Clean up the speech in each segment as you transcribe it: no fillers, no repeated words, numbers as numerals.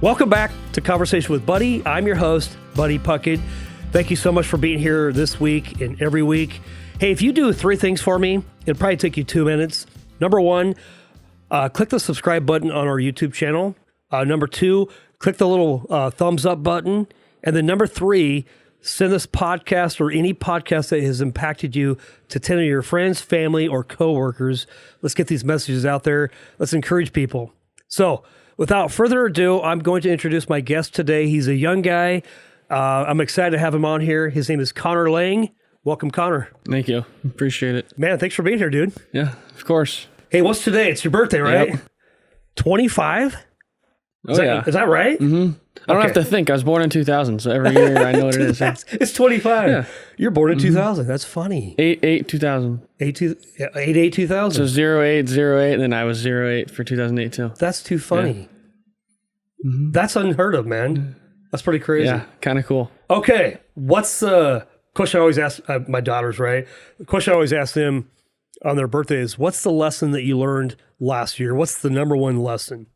Welcome back to Conversation with Buddy. I'm your host, Buddy Puckett. Thank you so much for being here this week and every week. Hey, if you do 3 things for me, it'll probably take you 2 minutes. Number 1, click the subscribe button on our YouTube channel. Number 2, click the little thumbs up button. And then number 3, send this podcast or any podcast that has impacted you to 10 of your friends, family, or coworkers. Let's get these messages out there. Let's encourage people. So without further ado, I'm going to introduce my guest today. He's a young guy. I'm excited to have him on here. His name is Connor Laeng. Welcome, Connor. Thank you. Appreciate it. Man, thanks for being here, dude. Yeah, of course. Hey, what's today? It's your birthday, right? Yep. 25? Is that right? Mm-hmm. I don't have to think. I was born in 2000, so every year I know what it is. It's 25. Yeah. You're born in 2000. That's funny. 8/8/2000. 8/8/2000. So 08/08, and then I was 08 for 2008 too. That's too funny. Yeah. Mm-hmm. That's unheard of, man. That's pretty crazy. Yeah, kind of cool. Okay, what's the question I always ask my daughters, right? The question I always ask them on their birthday is, what's the lesson that you learned last year? What's the number one lesson?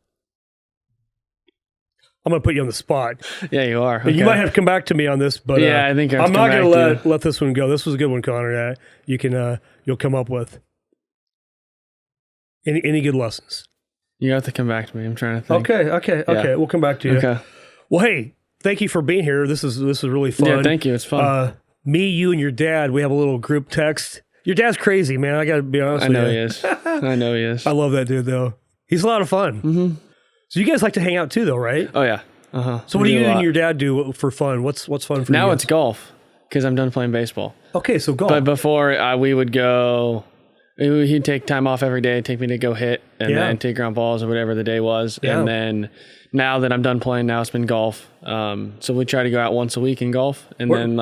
I'm going to put you on the spot. Yeah, you are. Okay. You might have to come back to me on this, but yeah, I think I'm not going to let this one go. This was a good one, Connor, that you can you'll come up with. Any good lessons? You have to come back to me. I'm trying to think. Okay. Yeah. We'll come back to you. Okay. Well, hey, thank you for being here. This is really fun. Yeah, thank you. It's fun. Me, you, and your dad, we have a little group text. Your dad's crazy, man. I got to be honest with you. I know he is. I know he is. I love that dude, though. He's a lot of fun. Mm-hmm. So you guys like to hang out too, though, right? Oh, yeah. Uh-huh. So what do you and your dad do for fun? What's fun for you? Now it's golf because I'm done playing baseball. Okay, so golf. But before we would go, he'd take time off every day, take me to go hit and then take ground balls or whatever the day was. Yeah. And then now that I'm done playing, now it's been golf. So we try to go out once a week in golf. And then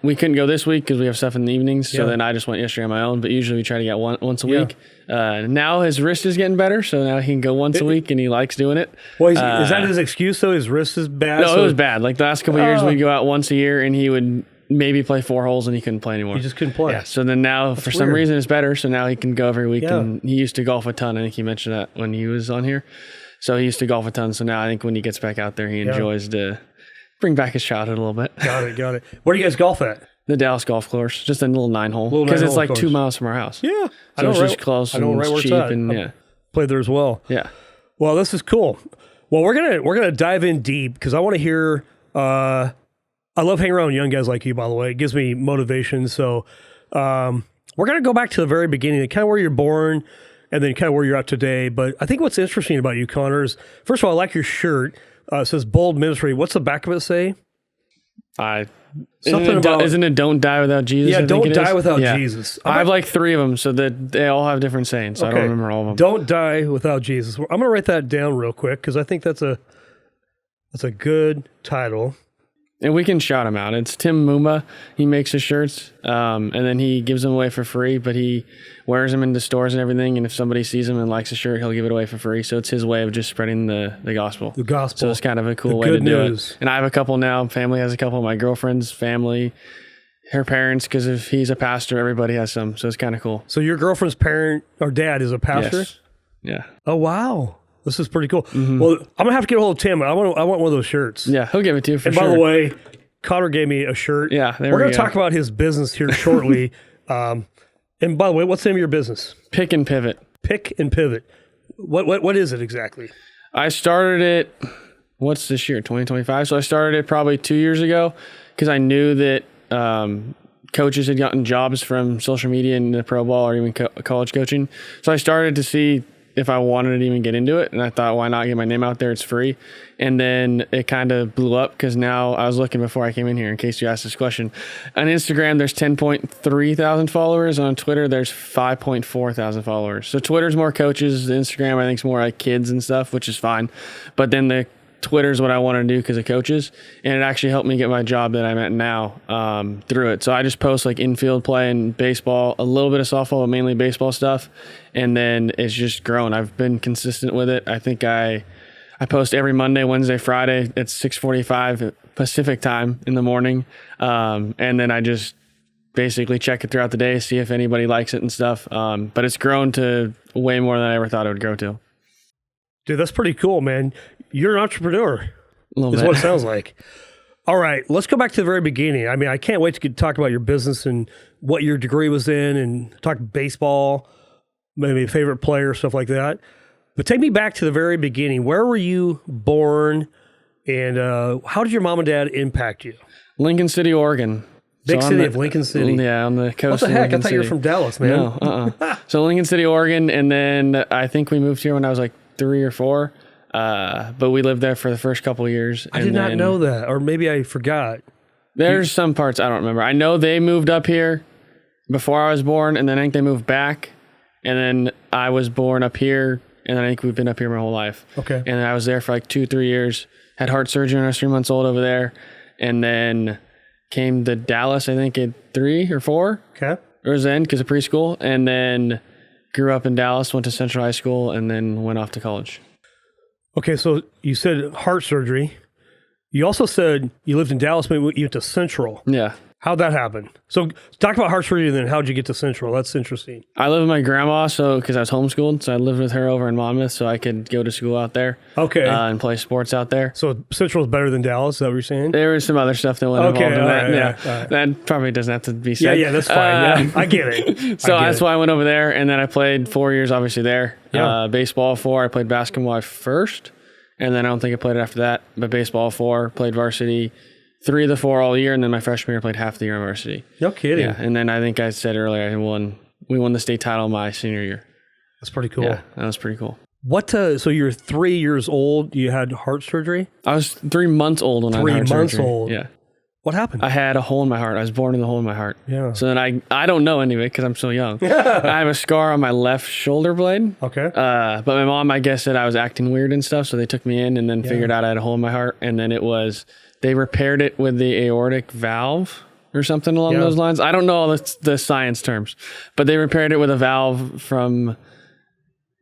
we couldn't go this week because we have stuff in the evenings. So then I just went yesterday on my own, but usually we try to get once a week. Now his wrist is getting better. So now he can go once a week and he likes doing it. Well, is that his excuse though? His wrist is bad? No, it was bad. Like the last couple of years we'd go out once a year and he would maybe play 4 holes and he couldn't play anymore. He just couldn't play. Yeah. So then now for some reason it's better. So now he can go every week and he used to golf a ton. I think he mentioned that when he was on here. So he used to golf a ton. So now I think when he gets back out there, he enjoys to bring back his childhood a little bit. Got it. Where do you guys golf at? The Dallas golf course, just a little 9-hole. Because it's like course. 2 miles from our house. Yeah. So it's just close and it's cheap and played there as well. Yeah. Well, this is cool. Well, we're gonna dive in deep because I want to hear I love hanging around young guys like you, by the way. It gives me motivation. So we're gonna go back to the very beginning, kind of where you're born and then kind of where you're at today. But I think what's interesting about you, Connor, is, first of all, I like your shirt. It says Bold Ministry. What's the back of it say? Isn't it don't die without Jesus? Yeah, don't die without Jesus. I have like 3 of them, so that they all have different sayings. So I don't remember all of them. Don't die without Jesus. I'm going to write that down real quick because I think that's a good title. And we can shout him out. It's Tim Mumba. He makes his shirts, and then he gives them away for free, but he wears them into stores and everything, and if somebody sees him and likes a shirt, he'll give it away for free. So it's his way of just spreading the gospel. The gospel. So it's kind of a cool way to do it. And I have a couple now. Family has a couple. My girlfriend's family, her parents, because if he's a pastor, everybody has some. So it's kind of cool. So your girlfriend's parent or dad is a pastor? Yes. Yeah. Oh, wow. This is pretty cool. Mm-hmm. Well, I'm gonna have to get a hold of Tim. I want one of those shirts. Yeah, he'll give it to you for sure. And by the way, Connor gave me a shirt. Yeah, we're gonna talk about his business here shortly. And by the way, what's the name of your business? PicknPivot. PicknPivot. What is it exactly? I started it. What's this year? 2025. So I started it probably 2 years ago because I knew that coaches had gotten jobs from social media and the pro ball or even college coaching. So I started to see if I wanted to even get into it. And I thought, why not get my name out there? It's free. And then it kind of blew up because now I was looking before I came in here, in case you asked this question. On Instagram, there's 10.3 thousand followers. On Twitter, there's 5.4 thousand followers. So Twitter's more coaches. The Instagram, I think, is more like kids and stuff, which is fine. But then the Twitter's what I want to do because of coaches, and it actually helped me get my job that I'm at now through it. So I just post like infield play and baseball, a little bit of softball, but mainly baseball stuff, and then it's just grown. I've been consistent with it. I think I post every Monday, Wednesday, Friday at 6:45 Pacific time in the morning, and then I just basically check it throughout the day, see if anybody likes it and stuff. But it's grown to way more than I ever thought it would grow to. Dude, that's pretty cool, man. you're an entrepreneur. A little Is bit. what it sounds like. All right, let's go back to the very beginning. I mean, I can't wait to talk about your business and what your degree was in, and talk baseball, maybe a favorite player, stuff like that. But take me back to the very beginning. Where were you born, and how did your mom and dad impact you? Lincoln City, Oregon. Big city of Lincoln City. Yeah, on the coast. What the heck? Lincoln I thought City. you were from Dallas, man. No, So Lincoln City, Oregon, and then I think we moved here when I was like 3 or 4. But we lived there for the first couple of years. I did not know that, or maybe I forgot. There's some parts I don't remember. I know they moved up here before I was born, and then I think they moved back, and then I was born up here, and then I think we've been up here my whole life. Okay. And then I was there for like 2-3 years, had heart surgery when I was 3 months old over there, and then came to Dallas, I think at 3 or 4. Okay. It was then because of preschool, and then grew up in Dallas, went to Central High School, and then went off to college. Okay, so you said heart surgery. You also said you lived in Dallas, but you went to Central. Yeah. How'd that happen? So talk about heart surgery, and then how'd you get to Central? That's interesting. I live with my grandma, so because I was homeschooled, so I lived with her over in Monmouth, so I could go to school out there. Okay. And play sports out there. So Central's better than Dallas, is that what you're saying? There was some other stuff that went involved in all that. right, Yeah, all right. that probably doesn't have to be said. Yeah, that's fine. Yeah, I get it. So that's why I went over there, and then I played 4 years, obviously there. Yeah. Baseball 4. I played basketball first, and then I don't think I played it after that. But baseball 4, played varsity 3 of the 4 all year, and then my freshman year played half the year on varsity. No kidding. Yeah, and then I think I said earlier we won the state title my senior year. That's pretty cool. Yeah, that was pretty cool. What? So you're 3 years old. You had heart surgery. I was 3 months old when I had heart 3 months surgery. old. Yeah. What happened? I had a hole in my heart. I was born with a hole in my heart. Yeah. So then I don't know any of it because I'm so young. I have a scar on my left shoulder blade. Okay. But my mom, I guess, said I was acting weird and stuff. So they took me in and then figured out I had a hole in my heart. And then they repaired it with the aortic valve or something along those lines. I don't know all the science terms, but they repaired it with a valve from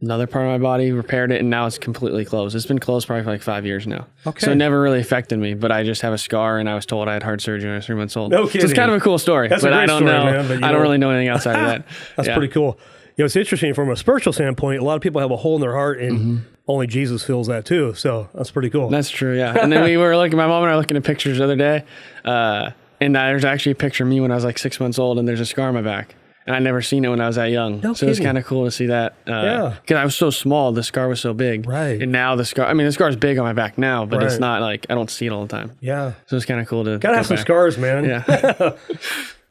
another part of my body, repaired it, and now it's completely closed. It's been closed probably for like 5 years now. Okay. So it never really affected me, but I just have a scar, and I was told I had heart surgery when I was 3 months old. No kidding. So it's kind of a cool story. That's but a great I don't story, know. man, but I don't really know anything outside of that. That's pretty cool. It's interesting from a spiritual standpoint. A lot of people have a hole in their heart, and only Jesus fills that too. So that's pretty cool. That's true, yeah. And then my mom and I were looking at pictures the other day, and there's actually a picture of me when I was like 6 months old, and there's a scar on my back. And I'd never seen it when I was that young. No so it's kidding. kind of cool to see that. Yeah. Because I was so small, the scar was so big. Right. And now the scar is big on my back now, but it's Right. not like, I don't see it all the time. Yeah. So it's kind of cool to Gotta have some scars, man. Yeah.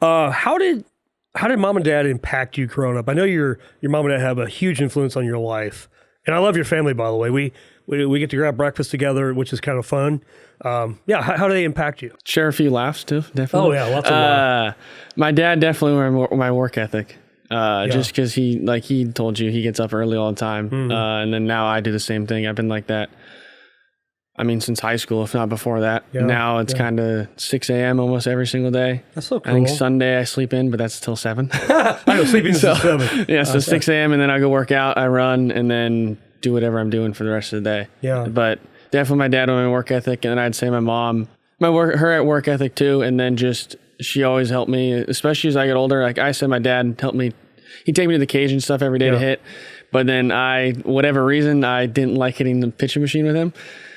How did mom and dad impact you growing up? I know your mom and dad have a huge influence on your life, and I love your family. By the way, we get to grab breakfast together, which is kind of fun. How do they impact you? Share a few laughs too, definitely. Oh yeah, lots of love. My dad definitely my work ethic. Just because he told you he gets up early all the time, and then now I do the same thing. I've been like that. I mean, since high school, if not before that. Yeah, now it's kind of 6 a.m. almost every single day. That's so cool. I think Sunday I sleep in, but that's till 7. I know sleeping is 7. Yeah, so 6 a.m. and then I go work out, I run, and then do whatever I'm doing for the rest of the day. Yeah. But definitely my dad on my work ethic, and then I'd say my mom, her at work ethic too, and then just she always helped me, especially as I get older. Like I said, my dad helped me. He'd take me to the cage and stuff every day to hit, but then whatever reason, I didn't like hitting the pitching machine with him.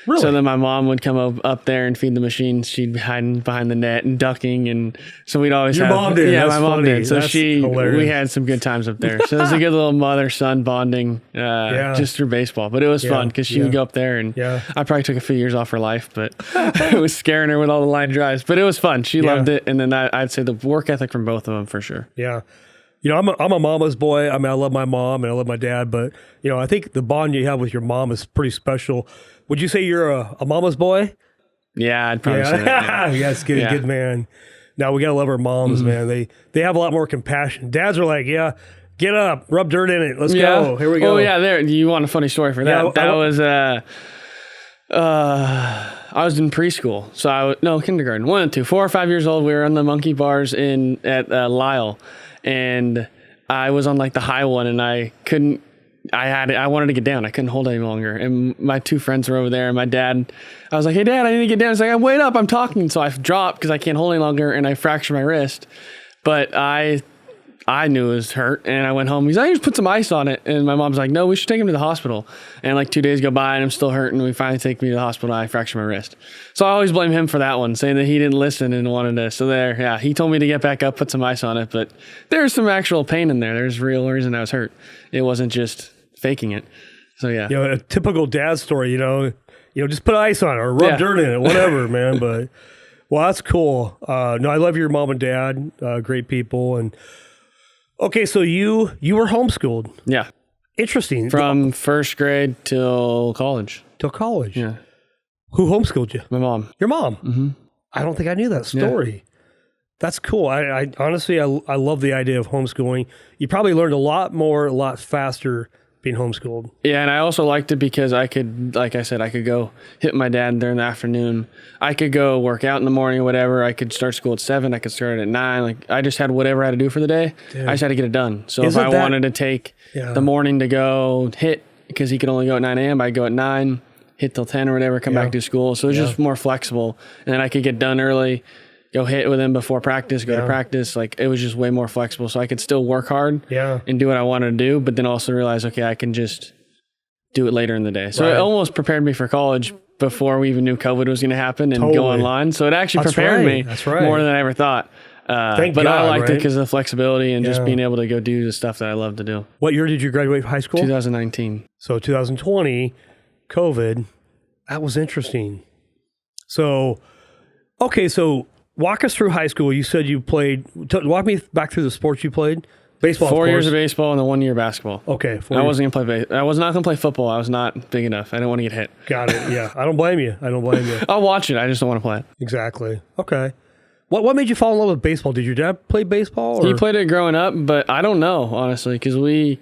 Really? So then my mom would come up there and feed the machine. She'd be hiding behind the net and ducking, and so we'd always Your mom did. Yeah, That's my mom funny. did. So That's hilarious. we had some good times up there. So it was a good little mother-son bonding just through baseball. But it was fun because she would go up there, and I probably took a few years off her life, but it was scaring her with all the line drives. But it was fun. She loved it. And then I'd say the work ethic from both of them for sure. Yeah. I'm a mama's boy. I mean, I love my mom and I love my dad, but I think the bond you have with your mom is pretty special. Would you say you're a mama's boy? Yeah, I'd probably say that. Yeah, it's good, good man. Now we gotta love our moms, man. They have a lot more compassion. Dads are like, get up, rub dirt in it, let's go. Here we go. Oh yeah, there. You want a funny story for that? Yeah, that was I was in preschool, so kindergarten. 1 and 2, 4 or 5 years old. We were on the monkey bars at Lyle, and I was on like the high one, and I couldn't. I wanted to get down. I couldn't hold it any longer. And my 2 friends were over there, and my dad, I was like, hey dad, I need to get down. He's like, wait up, I'm talking. So I dropped because I can't hold any longer, and I fractured my wrist. But I I knew it was hurt, and I went home. He's like, I just put some ice on it. And my mom's like, no, we should take him to the hospital. And like 2 days go by, and I'm still hurting. We finally take me to the hospital, and I fractured my wrist. So I always blame him for that one, saying that he didn't listen and wanted to. So there, yeah, he told me to get back up, put some ice on it. But there's some actual pain in there. There's real reason I was hurt. It wasn't just faking it. So yeah. You know, a typical dad story, just put ice on it or rub dirt in it, whatever, man. But, well, that's cool. No, I love your mom and dad, great people. And okay, so you were homeschooled. Yeah. Interesting. From first grade till college. Till college. Yeah. Who homeschooled you? My mom. Your mom? Mm-hmm. I don't think I knew that story. Yeah. That's cool. I honestly, I love the idea of homeschooling. You probably learned a lot faster being homeschooled. Yeah, and I also liked it because I could, like I said, I could go hit my dad during the afternoon. I could go work out in the morning or whatever. I could start school at 7. I could start at 9. Like, I just had whatever I had to do for the day. Dude. I just had to get it done. So if I wanted to take the morning to go hit, because he could only go at 9 a.m., I'd go at 9, hit till 10 or whatever, come back to school. So it was just more flexible. And then I could get done early, go hit with him before practice, go to practice. Like, it was just way more flexible. So I could still work hard and do what I wanted to do, but then also realize, okay, I can just do it later in the day. So it almost prepared me for college before we even knew COVID was going to happen and go online. So it actually prepared me more than I ever thought. But I liked it because of the flexibility and just being able to go do the stuff that I love to do. What year did you graduate high school? 2019. So 2020, COVID, that was interesting. So, okay, so walk us through high school. You said you played. Walk me back through the sports you played. Baseball. 4 years of baseball and then 1 year basketball. Okay. I wasn't gonna play. I was not gonna play football. I was not big enough. I didn't want to get hit. Got it. Yeah. I don't blame you. I'll watch it. I just don't want to play it. Exactly. Okay. What made you fall in love with baseball? Did your dad play baseball? Or? He played it growing up, but I don't know, honestly, because I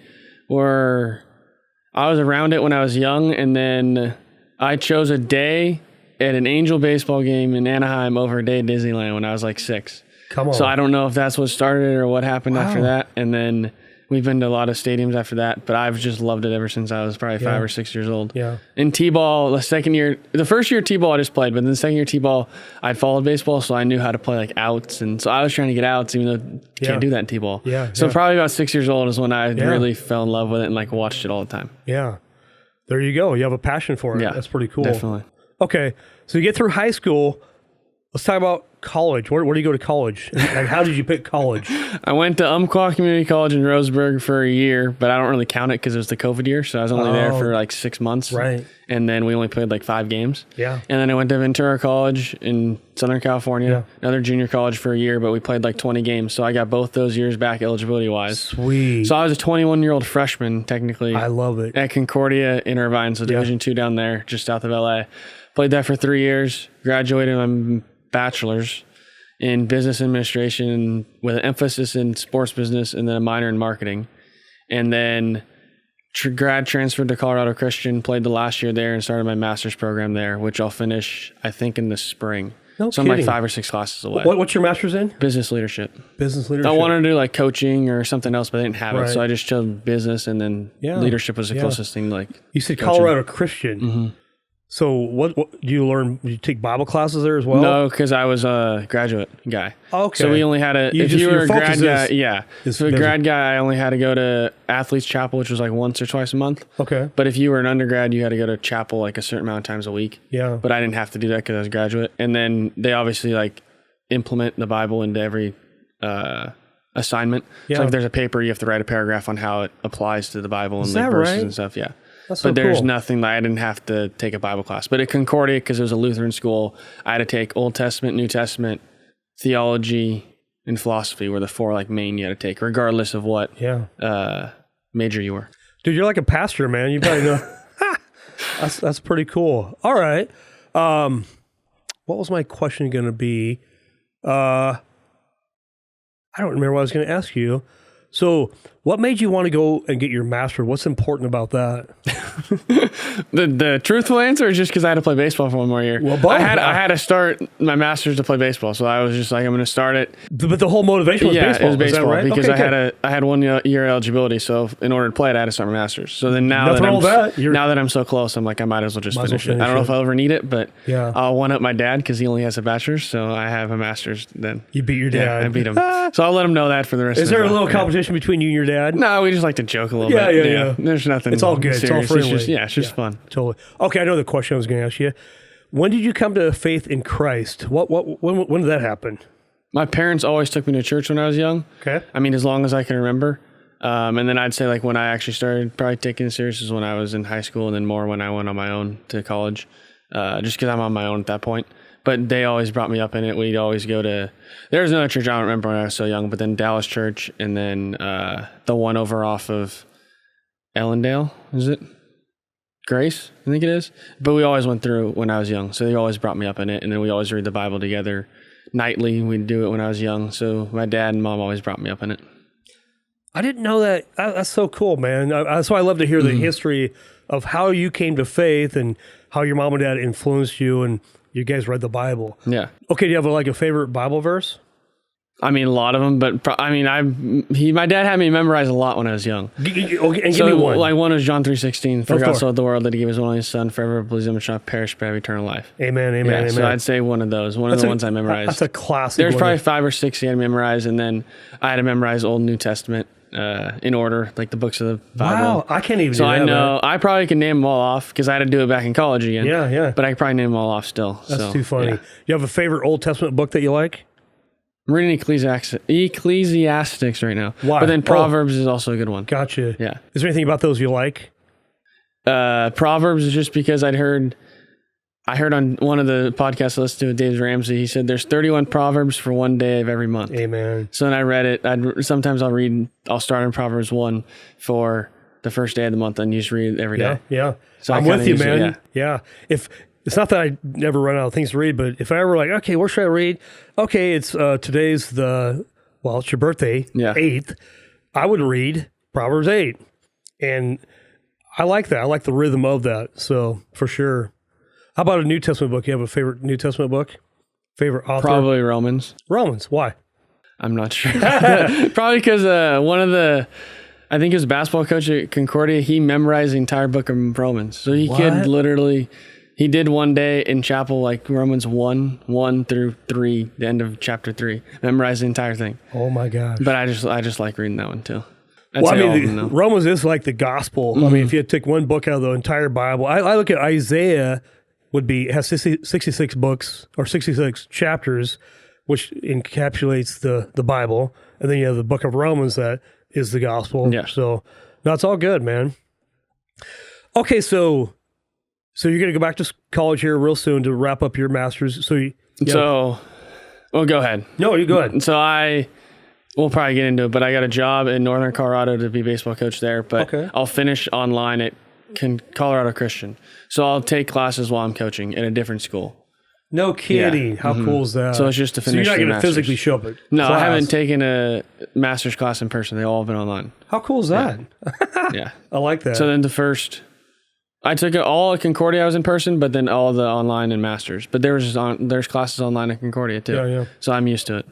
was around it when I was young, and then I chose a day at an Angel baseball game in Anaheim over a day at Disneyland when I was like 6. Come on. So I don't know if that's what started it or what happened after that. And then we've been to a lot of stadiums after that, but I've just loved it ever since I was probably 5 or 6 years old. Yeah. In T-ball, the first year T-ball I just played, but then the second year T-ball, I'd followed baseball, so I knew how to play like outs. And so I was trying to get outs, even though you can't do that in T-ball. Yeah. So probably about 6 years old is when I really fell in love with it and like watched it all the time. Yeah. There you go. You have a passion for it. Yeah. That's pretty cool. Definitely. Okay. So you get through high school. Let's talk about college. Where do you go to college? And how did you pick college? I went to Umpqua Community College in Roseburg for a year, but I don't really count it because it was the COVID year. So I was only there for like 6 months. Right. And then we only played like 5 games. Yeah. And then I went to Ventura College in Southern California, another junior college for a year, but we played like 20 games. So I got both those years back eligibility wise. Sweet. So I was a 21-year-old freshman, technically. I love it. At Concordia in Irvine, so Division II down there, just south of LA. Played that for 3 years, graduated my bachelor's in business administration with an emphasis in sports business and then a minor in marketing. And then grad transferred to Colorado Christian, played the last year there and started my master's program there, which I'll finish, I think, in the spring. No so kidding. I'm like 5 or 6 classes away. What's your master's in? Business leadership. Business leadership. I wanted to do like coaching or something else, but I didn't have it. So I just chose business, and then leadership was the closest thing. Like you said, coaching. Colorado Christian. Mm-hmm. So what do you learn? Do you take Bible classes there as well? No, because I was a graduate guy. Okay. So we only had if you were a grad guy, So a grad guy, I only had to go to Athletes Chapel, which was like once or twice a month. Okay. But if you were an undergrad, you had to go to chapel like a certain amount of times a week. Yeah. But I didn't have to do that because I was a graduate. And then they obviously like implement the Bible into every assignment. Yeah. So if there's a paper, you have to write a paragraph on how it applies to the Bible and the verses and stuff. Yeah. But there's nothing that I didn't have to take a Bible class. But at Concordia, because it was a Lutheran school, I had to take Old Testament, New Testament, theology, and philosophy were the 4 like main you had to take, regardless of what major you were. Dude, you're like a pastor, man. You probably know. That's pretty cool. All right. What was my question going to be? I don't remember what I was going to ask you. So What made you want to go and get your master's? What's important about that? The truthful answer is just because I had to play baseball for one more year. Well, I had to start my master's to play baseball, so I was just like, I'm going to start it. But the whole motivation was baseball. It was baseball, is that right? because Okay, I had 1 year eligibility. So in order to play it, I had to start my master's. So then now that I'm so close, I'm like, I might as well just finish it. I don't know if I'll ever need it, but I'll one up my dad because he only has a bachelor's, so I have a master's. Then you beat your dad. Yeah, I beat him. So I'll let him know that for the rest. Is there a little competition between you and your dad? No, we just like to joke a little bit. Yeah. There's nothing. It's all good. Serious. It's all friendly. It's just fun. Totally. Okay, I know the question I was going to ask you. When did you come to faith in Christ? When did that happen? My parents always took me to church when I was young. Okay. I mean, as long as I can remember. And then I'd say like when I actually started probably taking it serious is when I was in high school, and then more when I went on my own to college, just because I'm on my own at that point. But they always brought me up in it. We'd always go to, there was another church I don't remember when I was so young, but then Dallas Church, and then the one over off of Ellendale, is it? Grace, I think it is. But we always went through when I was young. So they always brought me up in it. And then we always read the Bible together nightly. We'd do it when I was young. So my dad and mom always brought me up in it. I didn't know that. That's so cool, man. That's why I love to hear the history of how you came to faith and how your mom and dad influenced you and you guys read the Bible. Yeah. Okay, do you have a favorite Bible verse? I mean, a lot of them, but my dad had me memorize a lot when I was young. Okay, and give me one. Like one was John 3:16. For God so loved the world that he gave his one only son, forever believes him and shall not perish but have eternal life. Amen, amen, amen. So I'd say one of those. One of the ones I memorized. That's a classic. There's probably 5 or 6 he had to memorize, and then I had to memorize Old and New Testament in order, like the books of the Bible. Wow, I can't even. So do that, I know man. I probably can name them all off because I had to do it back in college again. Yeah. But I could probably name them all off still. That's too funny. You have a favorite Old Testament book that you like? I'm reading Ecclesiastics right now. Why? But then Proverbs is also a good one. Gotcha. Yeah. Is there anything about those you like? Proverbs is just because I heard on one of the podcasts I listened to with Dave Ramsey, he said there's 31 Proverbs for one day of every month. Amen. So then I read it. Sometimes I'll start in Proverbs 1 for the first day of the month and just read it every day. Yeah. So I'm with you, man. Yeah. If it's not that I never run out of things to read, but if I ever okay, what should I read? Okay, it's today's it's your birthday, 8th. I would read Proverbs 8. And I like that. I like the rhythm of that. So for sure. How about a New Testament book? You have a favorite New Testament book? Favorite author? Probably Romans. Romans. Why? I'm not sure. Probably because I think his basketball coach at Concordia, he memorized the entire book of Romans. So he could literally, he did one day in chapel, like Romans 1 through 3, the end of chapter 3, memorize the entire thing. Oh my gosh. But I just like reading that one too. Romans is like the gospel. Mm-hmm. I mean, if you had to take one book out of the entire Bible, I look at Isaiah has 66 books or 66 chapters, which encapsulates the Bible. And then you have the book of Romans that is the gospel. Yeah. So no, it's all good, man. Okay. So you're going to go back to college here real soon to wrap up your master's. Go ahead. No, you go ahead. So we'll probably get into it, but I got a job in Northern Colorado to be baseball coach there, but I'll finish online at Colorado Christian. So I'll take classes while I'm coaching at a different school. No kidding. How cool is that? So it's just to finish. So you're not going to physically show up at No, class. I haven't taken a master's class in person. They all have been online. How cool is that? Yeah. I like that. So then I took all at Concordia I was in person, but then all the online and masters. But there's classes online at Concordia too. Yeah. So I'm used to it.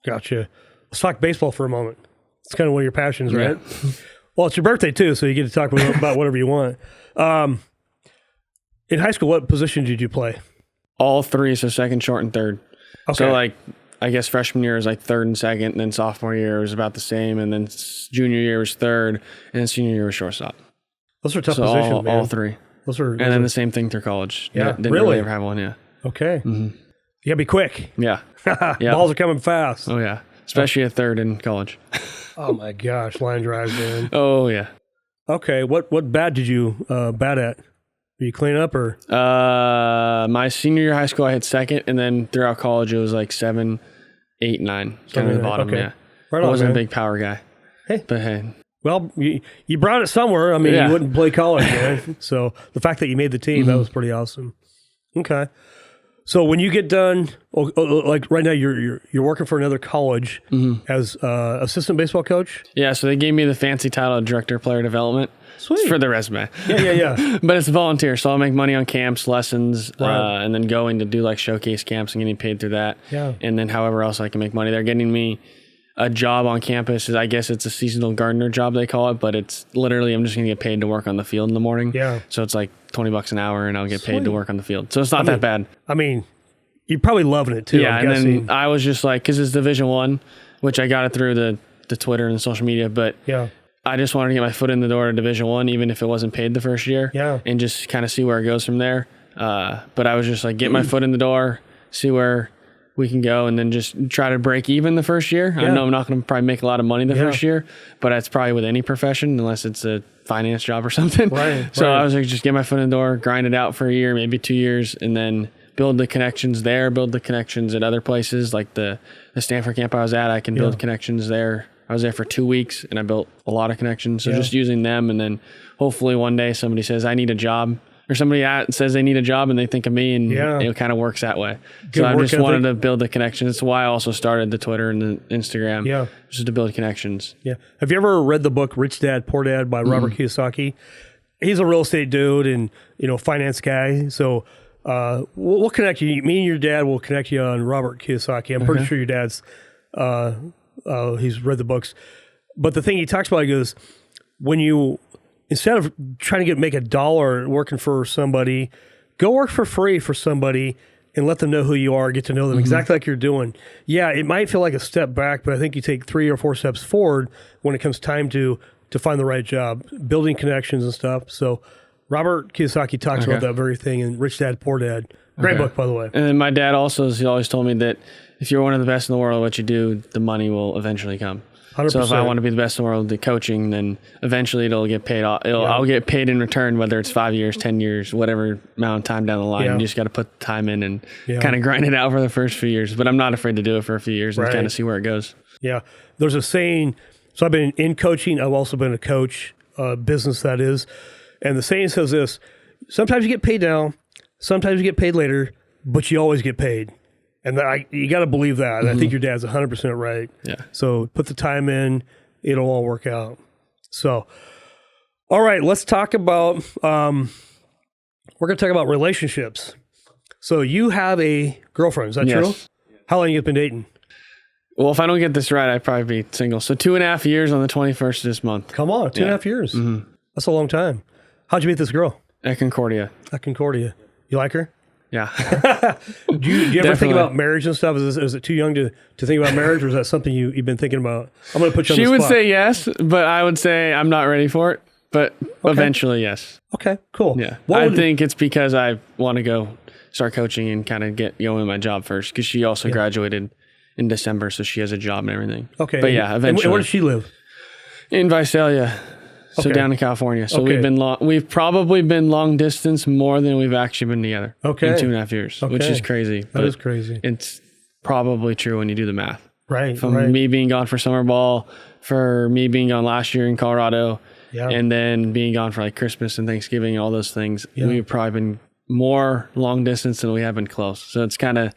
Gotcha. Let's talk baseball for a moment. It's kind of one of your passions, right? Well, it's your birthday too, so you get to talk about whatever you want. In high school, what position did you play? All 3, so second, short, and third. Okay. So I guess freshman year was like third and second, and then sophomore year was about the same, and then junior year was third, and then senior year was shortstop. Those are tough positions, man. All 3. And then the same thing through college. Yeah, didn't really ever have one. Yeah. Okay. Mm-hmm. You gotta be quick. Yeah. Balls are coming fast. Oh yeah, especially at third in college. Oh my gosh, line drives, man. Oh yeah. Okay, what bat did you bat at? Did you clean up or? My senior year of high school, I hit second, and then throughout college, it was like 7, 8, 9, kind of the bottom. Okay. Yeah, right I wasn't a big power guy. But well, you brought it somewhere. I mean, you wouldn't play college, man. So the fact that you made the team, that was pretty awesome. Okay. So when you get done, like right now, you're working for another college as assistant baseball coach. Yeah, so they gave me the fancy title of director of player development. Sweet. It's for the resume. Yeah. But it's volunteer, so I'll make money on camps, lessons, Right. and then going to do like showcase camps and getting paid through that. Yeah. And then however else I can make money. They're getting me a job on campus. I guess it's a seasonal gardener job they call it, but it's literally I'm just going to get paid to work on the field in the morning. Yeah. So it's like $20 an hour, and I'll get paid Sweet. to work on the field. So it's not that bad. I mean, you're probably loving it too. Yeah, I'm and guessing. then I was just like, because it's Division I, which I got it through the Twitter and the social media, but Yeah. I just wanted to get my foot in the door at Division I, even if it wasn't paid the first year, Yeah. and just kind of see where it goes from there. But I was just like, get my foot in the door, see where we can go, and then just try to break even the first year. I know I'm not going to probably make a lot of money the first year, but that's probably with any profession, unless it's a finance job or something. Right. So I was like, just get my foot in the door, grind it out for a year, maybe 2 years, and then build the connections there, build the connections at other places. Like the Stanford camp I was at, I can build connections there. I was there for 2 weeks and I built a lot of connections. So just using them, and then hopefully one day somebody says, I need a job, or somebody says they need a job and they think of me, and it kind of works that way. So I just wanted to build the connections. That's why I also started the Twitter and the Instagram, just to build connections. Yeah. Have you ever read the book Rich Dad, Poor Dad by Robert Kiyosaki? He's a real estate dude and, finance guy. So we'll connect you. Me and your dad will connect you on Robert Kiyosaki. I'm pretty sure your dad's, he's read the books. But the thing he talks about, he goes, when you, instead of trying to make $1 working for somebody, go work for free for somebody and let them know who you are, get to know them exactly like you're doing. Yeah, it might feel like a step back, but I think you take 3 or 4 steps forward when it comes time to find the right job, building connections and stuff. So Robert Kiyosaki talks about that very thing in Rich Dad, Poor Dad. Great book, by the way. And then my dad he always told me that if you're one of the best in the world at what you do, the money will eventually come. 100%. So if I want to be the best in the world at coaching, then eventually it'll get paid off. I'll get paid in return, whether it's 5 years, 10 years, whatever amount of time down the line. You just got to put the time in and kind of grind it out for the first few years. But I'm not afraid to do it for a few years and kind of see where it goes. Yeah. There's a saying, so I've been in coaching. I've also been a coach, business that is. And the saying says this: sometimes you get paid now, sometimes you get paid later, but you always get paid. And you got to believe that. I think your dad's 100% right. Yeah. So put the time in, it'll all work out. So, all right, let's talk about, we're going to talk about relationships. So you have a girlfriend, is that true? How long have you been dating? Well, if I don't get this right, I'd probably be single. So 2.5 years on the 21st of this month. Come on, 2.5 years. That's a long time. How'd you meet this girl? At Concordia. At Concordia. You like her? Yeah. Do you ever think about marriage and stuff? Is it too young to think about marriage, or is that something you've been thinking about? I'm going to put you on the spot. She would say yes, but I would say I'm not ready for it. But eventually, yes. Okay, cool. Yeah. I think it's because I want to go start coaching and kind of get going in my job first, because she also graduated in December, so she has a job and everything. Okay. But yeah, eventually. And where does she live? In Visalia. So down in California. So we've probably been long distance more than we've actually been together in 2.5 years, which is crazy. That is crazy. It's probably true when you do the math. Right. From me being gone for summer ball, for me being gone last year in Colorado, and then being gone for like Christmas and Thanksgiving and all those things, we've probably been more long distance than we have been close. So it's kind of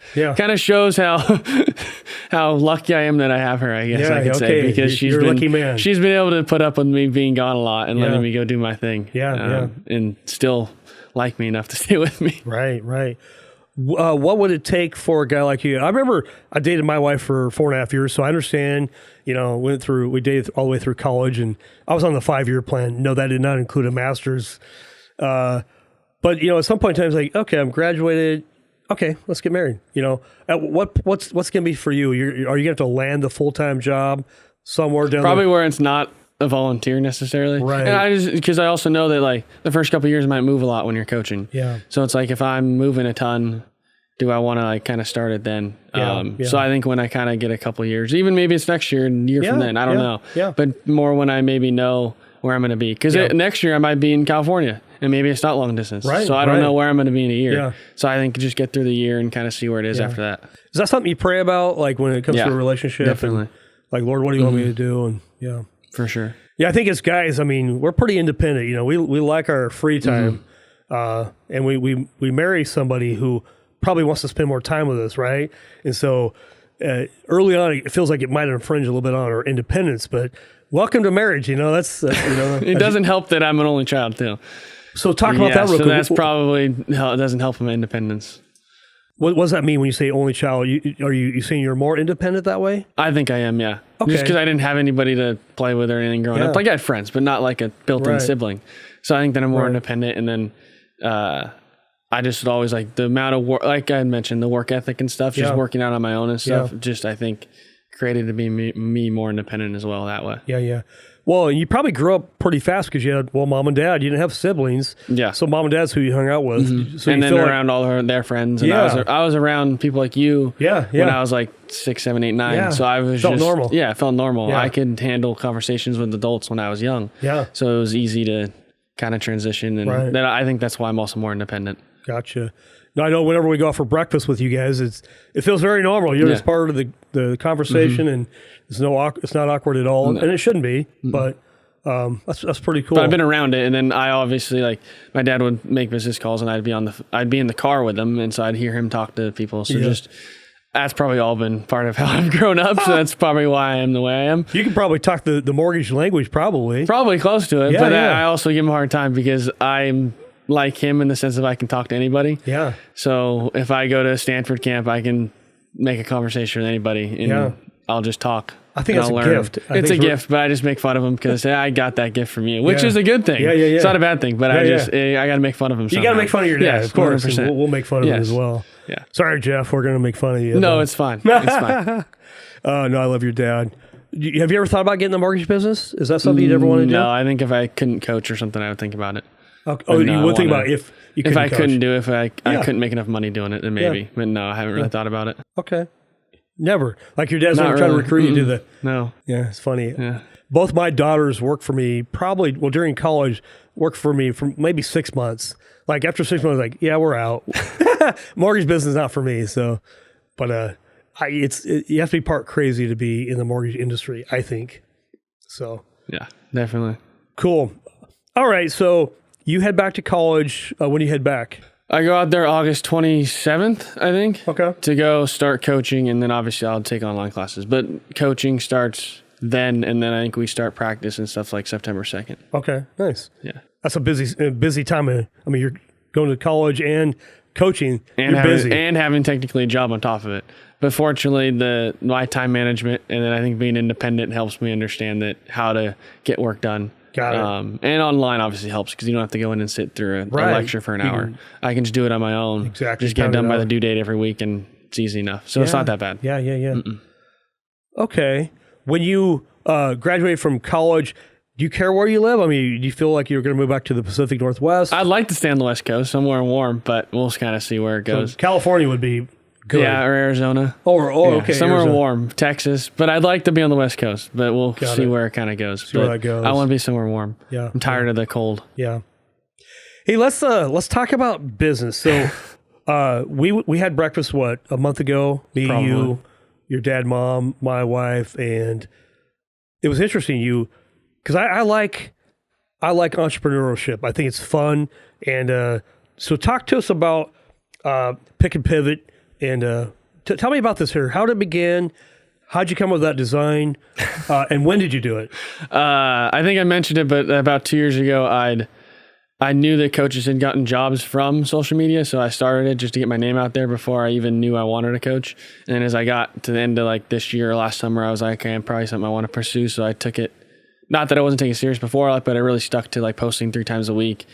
shows how lucky I am that I have her, I guess I could say, because she's been a lucky man. She's been able to put up with me being gone a lot and letting me go do my thing. And still like me enough to stay with me. Right. What would it take for a guy like you? I remember I dated my wife for 4.5 years, so I understand, we dated all the way through college, and I was on the 5-year plan. No, that did not include a master's. But, at some point in time, it's like, okay, I'm graduated. Okay, let's get married. What's going to be for you? Are you going to have to land a full-time job somewhere down Probably where it's not a volunteer necessarily. Right. And because I also know that like the first couple of years might move a lot when you're coaching. Yeah. So it's like, if I'm moving a ton, do I want to like kind of start it then? So I think when I kind of get a couple of years, even maybe it's next year, from then, I don't know. Yeah. But more when I maybe know where I'm going to be. Because next year I might be in California. And maybe it's not long distance. Right, so I don't know where I'm going to be in a year. Yeah. So I think just get through the year and kind of see where it is after that. Is that something you pray about, like when it comes to a relationship? Definitely. And, like, Lord, what do you want me to do? And For sure. Yeah, I think as guys, we're pretty independent. We like our free time. And we marry somebody who probably wants to spend more time with us, right? And so early on, it feels like it might infringe a little bit on our independence, but welcome to marriage. That's it doesn't help that I'm an only child too. So talk about that real quick. So that's probably, it doesn't help my independence. What does that mean when you say only child? Are you saying you're more independent that way? I think I am, yeah. Okay. Just because I didn't have anybody to play with or anything growing up. Like I had friends, but not like a built-in sibling. So I think that I'm more independent. And then I just always like the amount of work, like I had mentioned, the work ethic and stuff, just working out on my own and stuff, just I think created to be me more independent as well that way. Yeah. Well, you probably grew up pretty fast because you had, mom and dad. You didn't have siblings. Yeah. So mom and dad's who you hung out with. Mm-hmm. So and then around all their friends. And I was around people like you when I was like 6, 7, 8, 9. Yeah. So I was felt normal. Yeah, it felt normal. Yeah. I could handle conversations with adults when I was young. Yeah. So it was easy to kind of transition. And then I think that's why I'm also more independent. Gotcha. Now, I know whenever we go out for breakfast with you guys, it feels very normal. You're just part of the conversation, and it's not awkward at all, and it shouldn't be. But that's pretty cool. But I've been around it, and then I obviously like my dad would make business calls, and I'd be in the car with him, and so I'd hear him talk to people. So that's probably all been part of how I've grown up. So that's probably why I am the way I am. You can probably talk the mortgage language, probably close to it. I also give him a hard time because I'm like him in the sense that I can talk to anybody. Yeah. So if I go to Stanford camp, I can make a conversation with anybody, and I'll just talk. I think it's a gift. It's a gift, but I just make fun of him because I got that gift from you, which is a good thing. Yeah. It's not a bad thing, but I got to make fun of him. You got to make fun of your dad, of course. We'll make fun of him as well. Yeah. Sorry, Jeff. We're going to make fun of you. No, it's fine. It's fine. No, I love your dad. Have you ever thought about getting the mortgage business? Is that something you'd ever want to do? No, I think if I couldn't coach or something, I would think about it. Okay. You would think about if you couldn't coach. couldn't do it, if I couldn't make enough money doing it, then maybe. Yeah. But no, I haven't really thought about it. Okay. Never. Like your dad's never tried to recruit you to the... No. Yeah, it's funny. Yeah. Both my daughters worked for me during college, worked for me for maybe 6 months. Like after 6 months, like, yeah, we're out. Mortgage business is not for me. So, but you have to be part crazy to be in the mortgage industry, I think. So. Yeah, definitely. Cool. All right. So you head back to college. When do you head back? I go out there August 27th, I think. Okay. To go start coaching, and then obviously I'll take online classes. But coaching starts then, and then I think we start practice and stuff like September 2nd. Okay, nice. Yeah. That's a busy time. You're going to college and coaching. You're busy. And having technically a job on top of it. But fortunately, my time management, and then I think being independent helps me understand how to get work done. Got it. And online obviously helps because you don't have to go in and sit through a lecture for an hour. I can just do it on my own. Exactly. Just get it done by the due date every week, and it's easy enough. So it's not that bad. Yeah. Okay. When you graduate from college, do you care where you live? Do you feel like you're going to move back to the Pacific Northwest? I'd like to stay on the West Coast, somewhere warm, but we'll kind of see where it goes. So California would be good. Yeah, or Arizona. Okay. Somewhere Arizona. Warm, Texas. But I'd like to be on the West Coast, but we'll see where it kind of goes. See where that goes. I want to be somewhere warm. Yeah. I'm tired of the cold. Yeah. Hey, let's talk about business. So we had breakfast, a month ago? Me, Probably. you, your dad, mom, my wife, and it was interesting. Because I like entrepreneurship. I think it's fun. And so talk to us about PicknPivot. And tell me about this here. How did it begin? How'd you come up with that design? And when did you do it? I think I mentioned it, but about 2 years ago, I knew that coaches had gotten jobs from social media, so I started it just to get my name out there before I even knew I wanted to coach. And then as I got to the end of like this year or last summer, I was like, okay, probably something I want to pursue. So I took it, not that I wasn't taking it serious before, but I really stuck to like posting 3 times a week,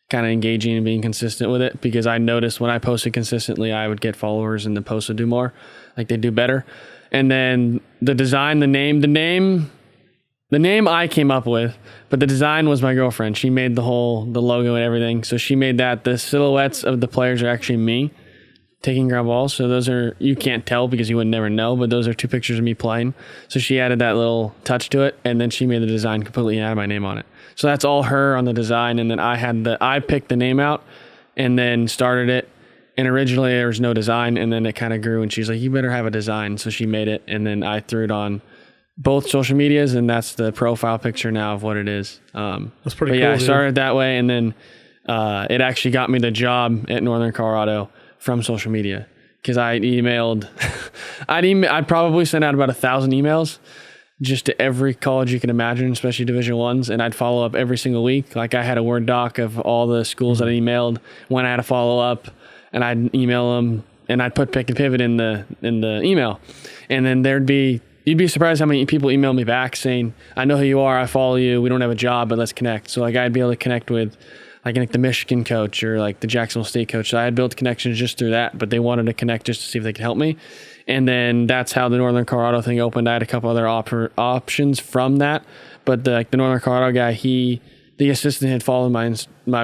kind of engaging and being consistent with it, because I noticed when I posted consistently, I would get followers and the posts would do more, like they'd do better. And then the design, the name I came up with, but the design was my girlfriend. She made the logo and everything. So she made that. The silhouettes of the players are actually me taking ground balls. So those are, you can't tell because you would never know, but those are 2 pictures of me playing. So she added that little touch to it, and then she made the design completely and added my name on it. So that's all her on the design. And then I picked the name out and then started it. And originally there was no design, and then it kind of grew, and she's like, you better have a design. So she made it, and then I threw it on both social medias, and that's the profile picture now of what it is. That's pretty cool. Yeah, I started that way, and then it actually got me the job at Northern Colorado from social media. Because I emailed, I'd probably send out about 1,000 emails just to every college you can imagine, especially Division I's, and I'd follow up every single week. Like I had a Word doc of all the schools that I emailed when I had to follow up, and I'd email them, and I'd put PicknPivot in the email, and then you'd be surprised how many people email me back saying, "I know who you are, I follow you, we don't have a job, but let's connect." So like I'd be able to connect with like the Michigan coach or like the Jacksonville State coach. So I had built connections just through that, but they wanted to connect just to see if they could help me. And then that's how the Northern Colorado thing opened. I had a couple other options from that, but the Northern Colorado guy, the assistant had followed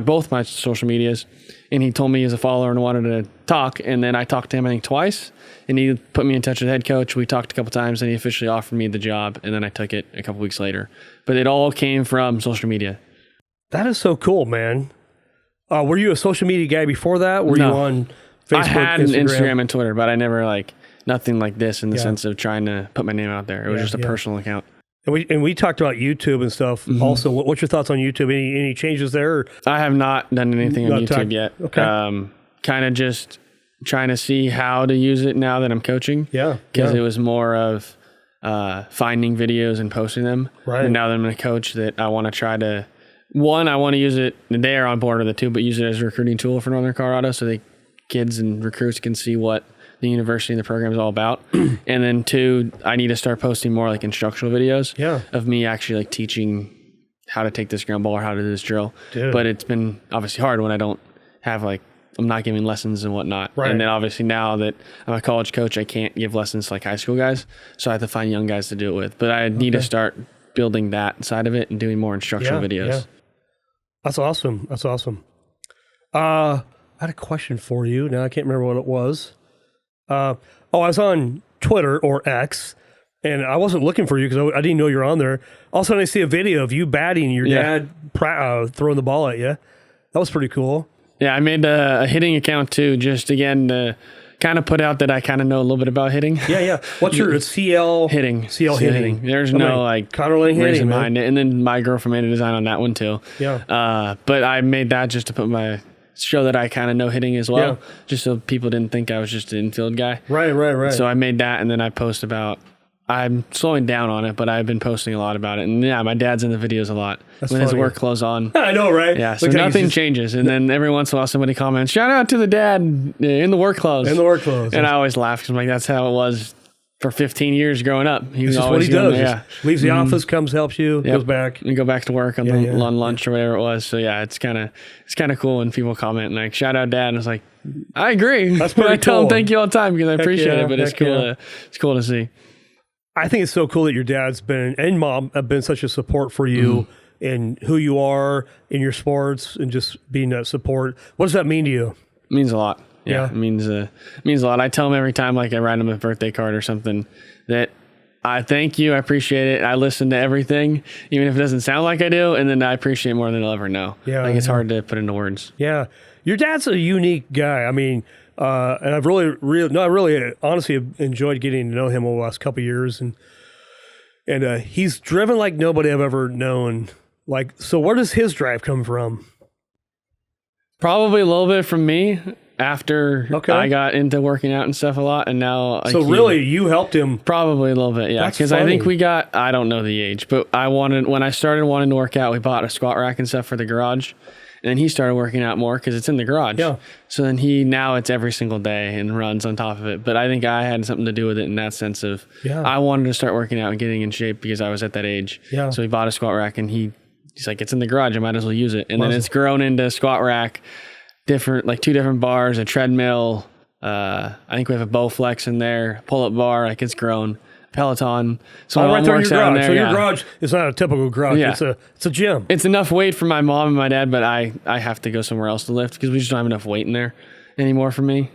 both my social medias, and he told me he was a follower and wanted to talk. And then I talked to him, I think twice, and he put me in touch with the head coach. We talked a couple times, and he officially offered me the job. And then I took it a couple weeks later, but it all came from social media. That is so cool, man. Were you a social media guy before that? Were you on Facebook, I had Instagram and Twitter, but I never nothing like this in the sense of trying to put my name out there. It was just a personal account. And we talked about YouTube and stuff. Mm-hmm. Also, what's your thoughts on YouTube? Any changes there? Or? I have not done anything on YouTube yet. Okay. Kind of just trying to see how to use it now that I'm coaching. Yeah. Because it was more of finding videos and posting them. Right. And now that I'm a coach, that I want to try to. One, I want to use it. They are on board with it too, but use it as a recruiting tool for Northern Colorado, so kids and recruits can see what the university and the program is all about. And then two, I need to start posting more like instructional videos of me actually like teaching how to take this ground ball or how to do this drill. Dude. But it's been obviously hard when I don't have I'm not giving lessons and whatnot. Right. And then obviously now that I'm a college coach, I can't give lessons to like high school guys. So I have to find young guys to do it with. But I need to start building that side of it and doing more instructional videos. Yeah. That's awesome. I had a question for you. Now I can't remember what it was. I was on Twitter or X, and I wasn't looking for you because I didn't know you're on there. All of a sudden I see a video of you batting and your dad throwing the ball at you. That was pretty cool. Yeah, I made a hitting account too, just again to kind of put out that I kind of know a little bit about hitting. Yeah. What's your CL hitting? CL hitting. There's no Connor Laeng reason behind it. And then my girlfriend made a design on that one too. Yeah. But I made that just to show that I kind of know hitting as well, just so people didn't think I was just an infield guy. Right. So I made that, and then I post about. I'm slowing down on it, but I've been posting a lot about it. And my dad's in the videos a lot. That's when funny. his work clothes on. I know, right? Yeah, so nothing changes. And then every once in a while somebody comments, "Shout out to the dad in the work clothes." And I always laugh because I'm like, that's how it was for 15 years growing up. He was always what he does. Leaves the office, comes, helps you, goes back. And go back to work on lunch or whatever it was. So it's kind of cool when people comment like, "Shout out dad." And it's like, I agree. That's pretty I cool. tell them thank you all the time because I appreciate it, but it's cool. It's cool to see. I think it's so cool that your dad's and mom have been such a support for you and who you are in your sports and just being that support. What does that mean to you? It means a lot. Yeah. It means a lot. I tell them every time, like I write them a birthday card or something, that I thank you. I appreciate it. I listen to everything, even if it doesn't sound like I do. And then I appreciate more than I'll ever know. Yeah. It's hard to put into words. Yeah. Your dad's a unique guy. I mean, and I've really honestly have enjoyed getting to know him over the last couple of years. And he's driven like nobody I've ever known. So where does his drive come from? Probably a little bit from me after I got into working out and stuff a lot. And now, really you helped him? Probably a little bit. Yeah. Because I think I don't know the age, but when I started wanting to work out, we bought a squat rack and stuff for the garage. And then he started working out more because it's in the garage. Yeah. So then now it's every single day and runs on top of it. But I think I had something to do with it in that sense of I wanted to start working out and getting in shape because I was at that age. Yeah. So he bought a squat rack and he's like, it's in the garage. I might as well use it. And then it's grown into a squat rack, two different bars, a treadmill. I think we have a Bowflex in there, pull-up bar. It's grown. Peloton. So right there in your garage. There, your garage is not a typical garage. Yeah. It's a gym. It's enough weight for my mom and my dad, but I have to go somewhere else to lift because we just don't have enough weight in there anymore for me.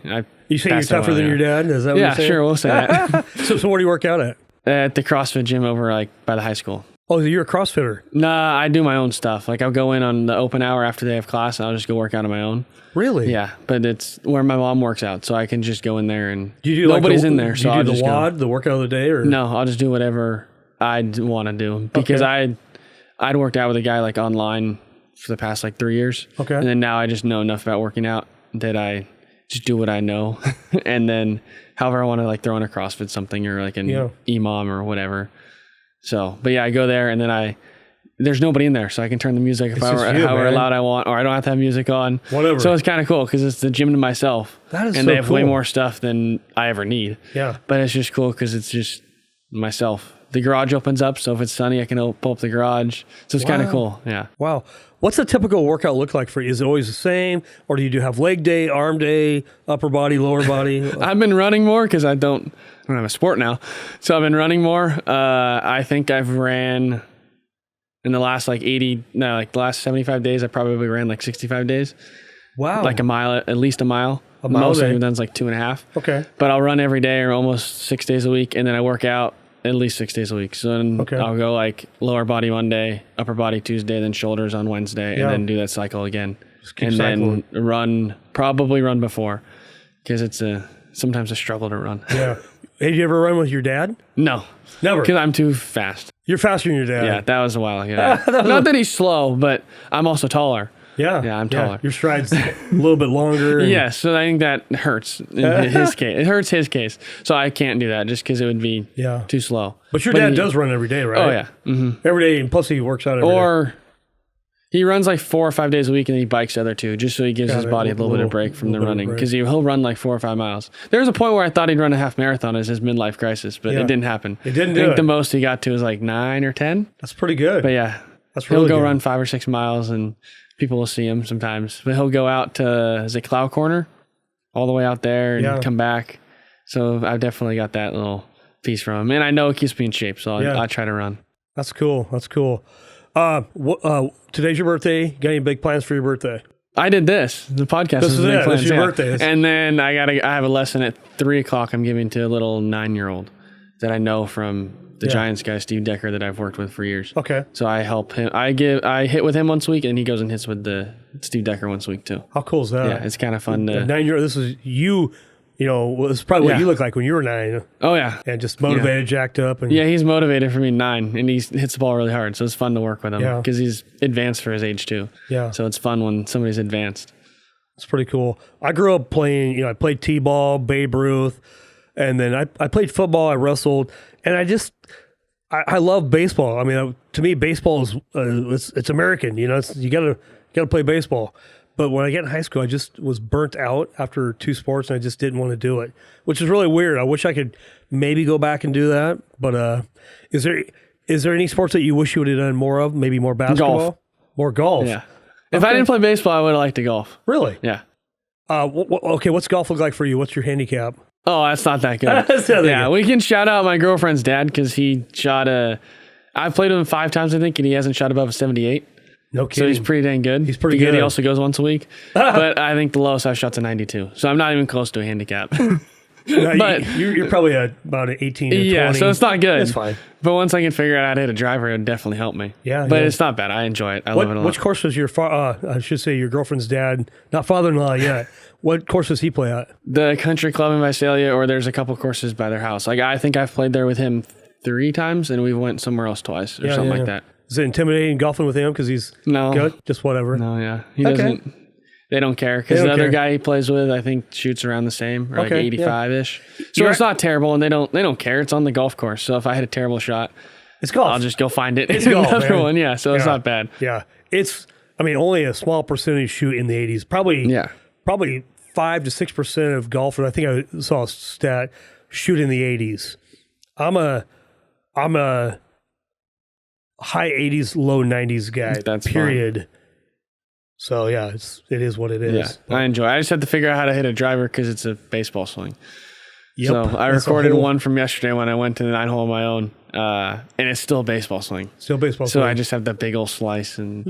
You say you're tougher than your dad? Is that what you're saying? Sure, we'll say that. So where do you work out at? At the CrossFit gym over by the high school. Oh, you're a CrossFitter? Nah, I do my own stuff. I'll go in on the open hour after they have class and I'll just go work out on my own. Really? Yeah, but it's where my mom works out, so I can just go in there and nobody's in there. So I'll just the WOD, the workout of the day, or no? I'll just do whatever I want to do because I'd worked out with a guy online for the past 3 years. Okay, and then now I just know enough about working out that just do what I know. And then however I want to like throw in a CrossFit something or like an EMOM or whatever. So, but yeah, I go there and then there's nobody in there, so I can turn the music however loud I want, or I don't have to have music on. Whatever. So it's kind of cool because it's the gym to myself. That is and so they have cool. way more stuff than I ever need. Yeah. But it's just cool because it's just myself. The garage opens up, so if it's sunny, I can pull up the garage. So it's kind of cool. Yeah. Wow. What's a typical workout look like for you? Is it always the same, or do you have leg day, arm day, upper body, lower body? I've been running more because I don't have a sport now. So I've been running more. I think I've ran in the last the last 75 days, I probably ran like 65 days. Wow. Like a mile, at least a mile. A mile Most a day. I've done is like 2.5. Okay. But I'll run every day or almost 6 days a week. And then I work out at least 6 days a week. So then I'll go like lower body Monday, upper body Tuesday, then shoulders on Wednesday, and then do that cycle again. And cycling. Then probably run before, because it's sometimes a struggle to run. Yeah. Hey, did you ever run with your dad? No. Never. Because I'm too fast. You're faster than your dad. Yeah, that was a while ago. Not that he's slow, but I'm also taller. Yeah. Yeah, I'm taller. Your stride's a little bit longer. Yes, so I think that hurts in his case. It hurts his case. So I can't do that just because it would be too slow. But your dad does run every day, right? Oh, yeah. Mm-hmm. Every day, and plus he works out every day. Or he runs like 4 or 5 days a week and then he bikes the other 2, just so he gives his body a little bit of break from the running. Because he'll run like 4 or 5 miles. There was a point where I thought he'd run a half marathon as his midlife crisis, but it didn't happen. It didn't I think the most he got to was like 9 or 10. That's pretty good. But yeah, that's really he'll go good. run 5 or 6 miles and people will see him sometimes. But he'll go out to, is it Cloud Corner? All the way out there and come back. So I've definitely got that little piece from him. And I know it keeps me in shape, so I'll try to run. That's cool. That's cool. Today's your birthday. Got any big plans for your birthday? I did this. The podcast This is big it. plans, This is your birthday. And then I have a lesson at 3:00 I'm giving to a little 9-year-old that I know from the Giants guy, Steve Decker, that I've worked with for years. Okay. So I help him. I hit with him once a week, and he goes and hits with the Steve Decker once a week too. How cool is that? Yeah, it's kind of fun to. 9-year-old. This is you. This is probably what you look like when you were 9. Oh yeah. And just motivated, jacked up. And he's motivated for me 9, and he hits the ball really hard. So it's fun to work with him because he's advanced for his age too. Yeah. So it's fun when somebody's advanced. It's pretty cool. I grew up playing. I played t-ball, Babe Ruth, and then I played football. I wrestled, and I love baseball. I mean, to me, baseball is it's American. You gotta play baseball. But when I get in high school, I just was burnt out after 2 sports, and I just didn't want to do it, which is really weird. I wish I could maybe go back and do that. But is there any sports that you wish you would have done more of? Maybe more basketball, golf. More golf. Yeah. If I didn't play baseball, I would have liked to golf. Really? Yeah. Okay. What's golf look like for you? What's your handicap? Oh, that's not that good. We can shout out my girlfriend's dad because he shot I've played with him 5 times, I think, and he hasn't shot above a 78. No kidding. So he's pretty dang good. He's pretty good. He also goes once a week. But I think the lowest I've shot's a 92. So I'm not even close to a handicap. But you're probably about an 18 or 20. Yeah, so it's not good. It's fine. But once I can figure out how to hit a driver, it would definitely help me. Yeah. But it's not bad. I enjoy it. I love it a lot. Which course was your your girlfriend's dad, not father-in-law yet, what course does he play at? The country club in Visalia, or there's a couple courses by their house. Like I think I've played there with him 3 times, and we went somewhere else twice or something like that. Is it intimidating golfing with him because he's good? Just whatever. No, yeah. He doesn't. They don't care because the other guy he plays with, I think, shoots around the same, or like 85-ish. So it's not terrible, and they don't care. It's on the golf course. So if I hit a terrible shot, it's golf. I'll just go find it. It's golf, another man. one. Yeah, so it's not bad. Yeah, only a small percentage shoot in the 80s. Probably 5 to 6% of golfers. I think I saw a stat shoot in the 80s. I'm a high 80s, low 90s guy. That's period. Fine. So yeah, it is what it is. Yeah, I enjoy it. I just have to figure out how to hit a driver because it's a baseball swing. Yep. So I recorded one from yesterday when I went to the 9-hole on my own, and it's still a baseball swing. Still baseball so swing. I just have that big old slice, and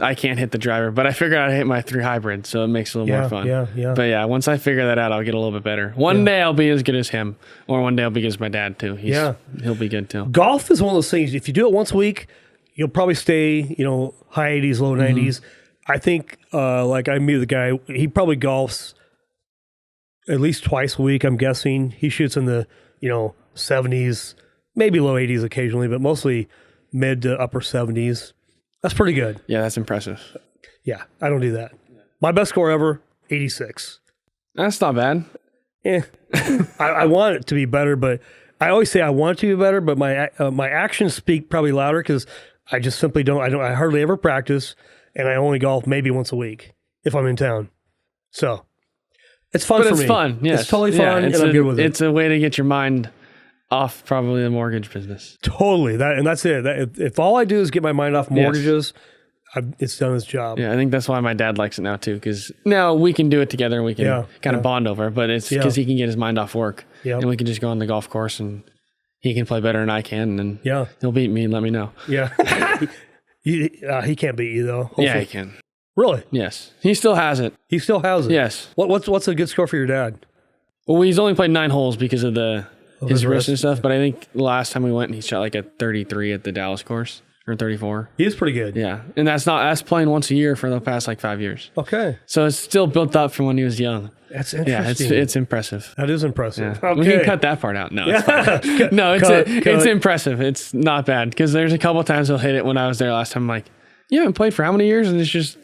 I can't hit the driver. But I figured out how to hit my 3 hybrid, so it makes it a little more fun. Yeah. But yeah, once I figure that out, I'll get a little bit better. One day I'll be as good as him, or one day I'll be as my dad too. He'll be good too. Golf is one of those things. If you do it once a week, you'll probably stay, high 80s, low 90s. I think, like I meet the guy, he probably golfs at least twice a week, I'm guessing. He shoots in the, 70s, maybe low 80s occasionally, but mostly mid to upper 70s. That's pretty good. Yeah, that's impressive. Yeah, I don't do that. My best score ever, 86. That's not bad. I want it to be better, but I always say I want it to be better, but my actions speak probably louder because I just simply don't. I hardly ever practice, and I only golf maybe once a week if I'm in town. So it's fun But for it's me. fun. Yes. It's totally fun, and I'm good with it. It's a way to get your mind off probably the mortgage business. Totally. That's it. If all I do is get my mind off mortgages, it's done its job. Yeah, I think that's why my dad likes it now too, because now we can do it together and we can kind of bond over it, but it's because he can get his mind off work and we can just go on the golf course and he can play better than I can and he'll beat me and let me know. Yeah. He can't beat you though. Hopefully. Yeah, he can. Really? Yes. He still has it. He still has it? Yes. What's a good score for your dad? Well, he's only played 9 holes because of his wrist and stuff, but I think the last time we went, he shot like a 33 at the Dallas course, or 34. He is pretty good. Yeah, and that's playing once a year for the past like 5 years. Okay. So it's still built up from when he was young. That's interesting. Yeah, it's impressive. That is impressive. Yeah. Okay. We can cut that part out. No, it's fine. No, it's impressive. It's not bad because there's a couple of times he'll hit it when I was there last time. I'm like, you haven't played for how many years? And it's just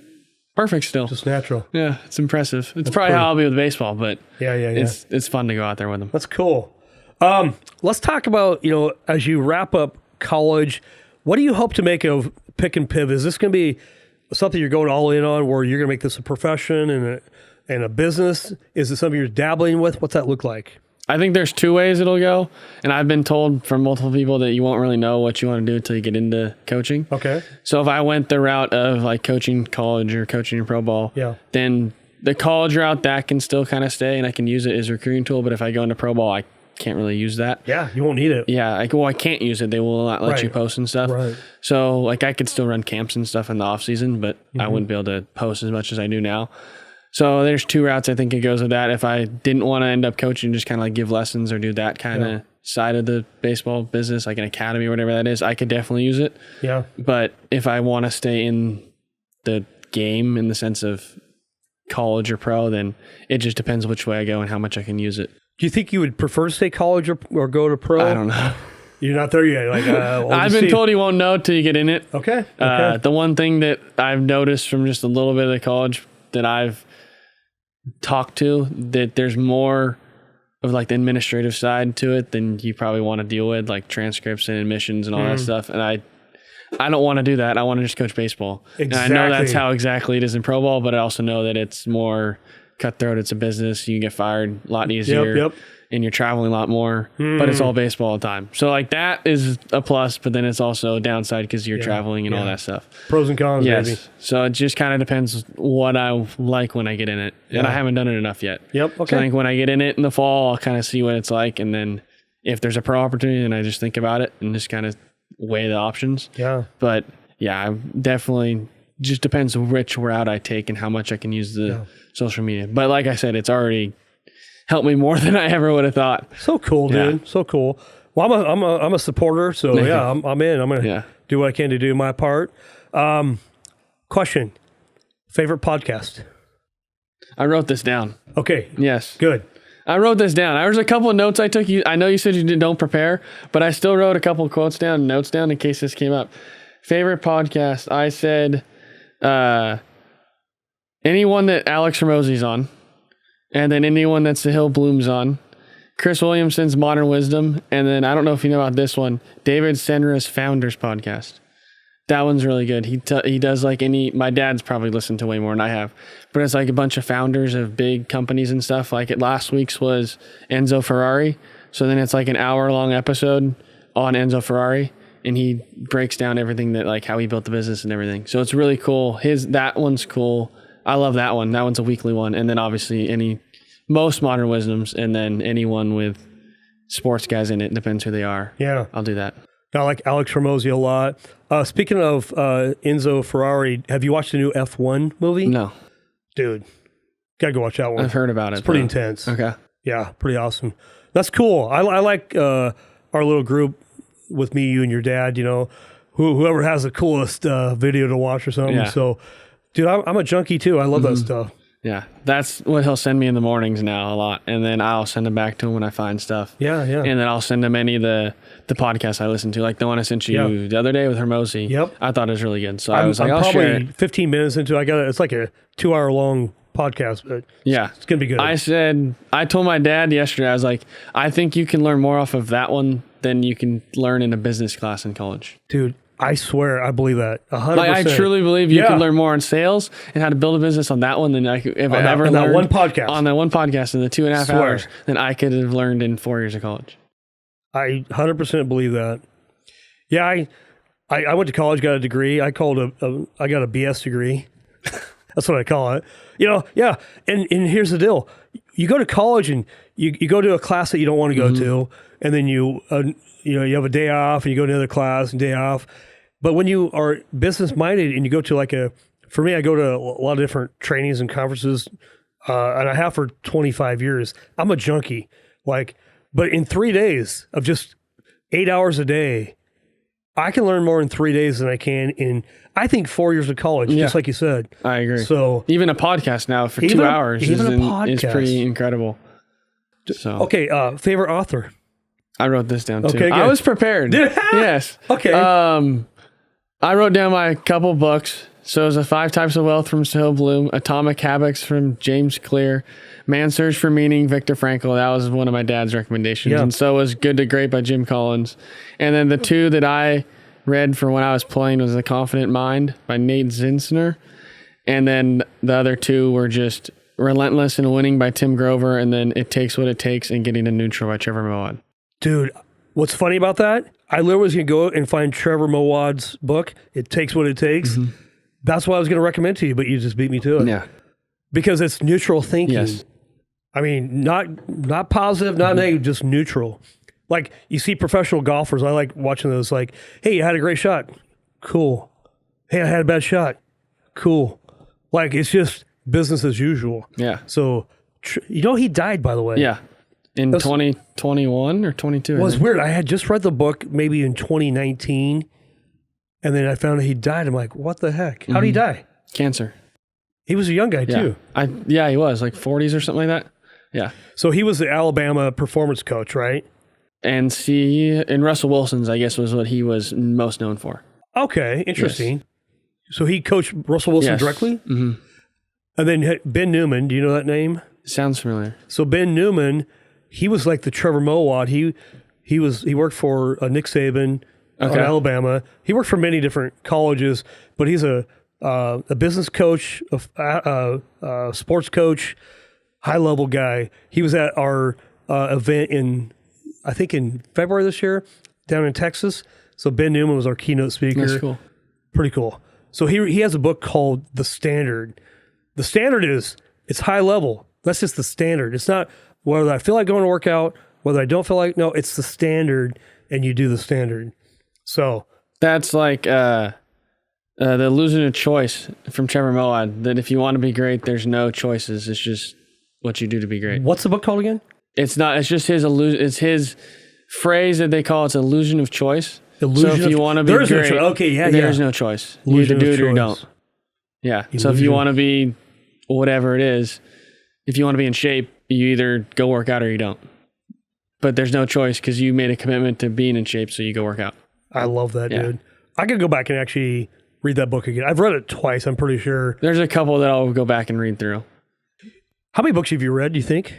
perfect still. Just natural. Yeah, it's impressive. It's probably how I'll be with baseball, but it's fun to go out there with him. That's cool. Let's talk about, as you wrap up college, what do you hope to make of Pick and Pivot? Is this going to be something you're going all in on where you're going to make this a profession and a business? Is it something you're dabbling with? What's that look like? I think there's 2 ways it'll go. And I've been told from multiple people that you won't really know what you want to do until you get into coaching. Okay. So if I went the route of like coaching college or coaching pro ball, then the college route, that can still kind of stay and I can use it as a recruiting tool. But if I go into pro ball, I can't really use that. Yeah, you won't need it. Yeah, I can't use it. They will not let you post and stuff. Right. So like I could still run camps and stuff in the off season, but I wouldn't be able to post as much as I do now. So there's 2 routes I think it goes with that. If I didn't want to end up coaching, just kind of like give lessons or do that kind of side of the baseball business, like an academy or whatever that is, I could definitely use it. Yeah. But if I want to stay in the game in the sense of college or pro, then it just depends which way I go and how much I can use it. Do you think you would prefer to stay college or go to pro? I don't know. You're not there yet. Like I've been told you won't know till you get in it. Okay. The one thing that I've noticed from just a little bit of the college that I've talked to, that there's more of like the administrative side to it than you probably want to deal with, like transcripts and admissions and all that stuff. And I don't want to do that. I want to just coach baseball. Exactly. And I know that's how exactly it is in pro ball, but I also know that it's more cutthroat. It's a business. You can get fired a lot easier. And you're traveling a lot more, but it's all baseball all the time. So like that is a plus, but then it's also a downside because you're traveling and all that stuff. Pros and cons, yes. baby. So it just kind of depends what I like when I get in it. And I haven't done it enough yet. Yep. Okay. So I think when I get in it in the fall, I'll kind of see what it's like. And then if there's a pro opportunity, then I just think about it and just kind of weigh the options. Yeah. But yeah, I definitely just depends which route I take and how much I can use the social media. But like I said, it's already helped me more than I ever would have thought. So cool, dude. So cool. Well, I'm a supporter, so I'm in. I'm gonna do what I can to do my part. Question: favorite podcast? I wrote this down. Okay. Yes. Good. I wrote this down. There was a couple of notes I took. I know you said you don't prepare, but I still wrote a couple of notes down in case this came up. Favorite podcast? I said anyone that Alex Hormozi's on. And then anyone that's the Hill Bloom's on. Chris Williamson's Modern Wisdom. And then, I don't know if you know about this one, David Senra's Founders Podcast. That one's really good. He does like my dad's probably listened to way more than I have, but it's like a bunch of founders of big companies and stuff. Like last week's was Enzo Ferrari. So then it's like an hour-long episode on Enzo Ferrari. And he breaks down everything that like how he built the business and everything. So it's really cool. That one's cool. I love that one. That one's a weekly one. And then obviously most Modern Wisdoms, and then anyone with sports guys in it, depends who they are. Yeah. I'll do that. I like Alex Hormozi a lot. Speaking of Enzo Ferrari, have you watched the new F1 movie? No. Dude, gotta go watch that one. I've heard about it. It's pretty intense. Okay. Yeah, pretty awesome. That's cool. I like our little group with me, you, and your dad, whoever has the coolest video to watch or something. Yeah. So, dude, I'm a junkie too. I love that stuff. Yeah, that's what he'll send me in the mornings now a lot, and then I'll send him back to him when I find stuff. Yeah. And then I'll send him any of the podcasts I listen to, like the one I sent you the other day with Hormozi. Yep. I thought it was really good, so I was like, I'm I'll probably share it. 15 minutes into it. It's like a 2-hour long podcast, but Yeah. it's going to be good. I told my dad yesterday, I was like, I think you can learn more off of that one than you can learn in a business class in college. Dude, I swear, I believe that 100%. Like, I truly believe you can learn more on sales and how to build a business on that one than I could if I ever learned that one podcast. On that one podcast in the 2.5 hours than I could have learned in 4 years of college. I 100% believe that. Yeah, I went to college, got a degree. I got a BS degree. That's what I call it. Yeah. And here's the deal. You go to college and you go to a class that you don't want to go to, and then you have a day off and you go to another class and day off. But when you are business minded and you go to for me, I go to a lot of different trainings and conferences, and I have for 25 years. I'm a junkie. But in 3 days of just 8 hours a day, I can learn more in 3 days than I can in, I think, 4 years of college, just like you said. I agree. So even a podcast now for 2 hours is pretty incredible. So okay, favorite author? I wrote this down too. Okay, I was prepared. Yes. Okay. I wrote down my couple books. So it was 5 Types of Wealth from Sahil Bloom, Atomic Habits from James Clear, Man's Search for Meaning, Viktor Frankl. That was one of my dad's recommendations. Yeah. And so was Good to Great by Jim Collins. And then the 2 that I read for when I was playing was The Confident Mind by Nate Zinsner. And then the other 2 were just Relentless and Winning by Tim Grover, and then It Takes What It Takes and Getting to Neutral by Trevor Moawad. Dude, what's funny about that? I literally was going to go and find Trevor Moawad's book, It Takes What It Takes. Mm-hmm. That's what I was going to recommend to you, but you just beat me to it. Yeah. Because it's neutral thinking. Yes. I mean, not positive, not negative, just neutral. Like, you see professional golfers, I like watching those, like, hey, you had a great shot. Cool. Hey, I had a bad shot. Cool. Like, it's just business as usual. Yeah. So, he died, by the way. Yeah. In 2021 or 22. Well, it's weird. I had just read the book maybe in 2019, and then I found out he died. I'm like, what the heck? How did he die? Cancer. He was a young guy, too. He was, like 40s or something like that. Yeah. So he was the Alabama performance coach, right? And Russell Wilson's, I guess, was what he was most known for. Okay, interesting. Yes. So he coached Russell Wilson directly? Mm-hmm. And then Ben Newman, do you know that name? Sounds familiar. So Ben Newman, he was like the Trevor Moawad. He worked for Nick Saban on Alabama. He worked for many different colleges, but he's a business coach, a sports coach, high-level guy. He was at our event I think in February this year, down in Texas. So Ben Newman was our keynote speaker. That's cool. Pretty cool. So he has a book called The Standard. The standard it's high level. That's just the standard. It's not whether I feel like going to work out, whether I don't feel like, no, it's the standard, and you do the standard. So that's like the illusion of choice from Trevor Moawad, that if you want to be great, there's no choices. It's just what you do to be great. What's the book called again? It's just his illusion. It's his phrase that they call it's illusion of choice. So if you want to be great, there's no choice. You either do it or you don't. Yeah. Illusion. So if you want to be whatever it is, if you want to be in shape, you either go work out or you don't. But there's no choice because you made a commitment to being in shape, so you go work out. I love that, dude. I could go back and actually read that book again. I've read it twice, I'm pretty sure. There's a couple that I'll go back and read through. How many books have you read, do you think?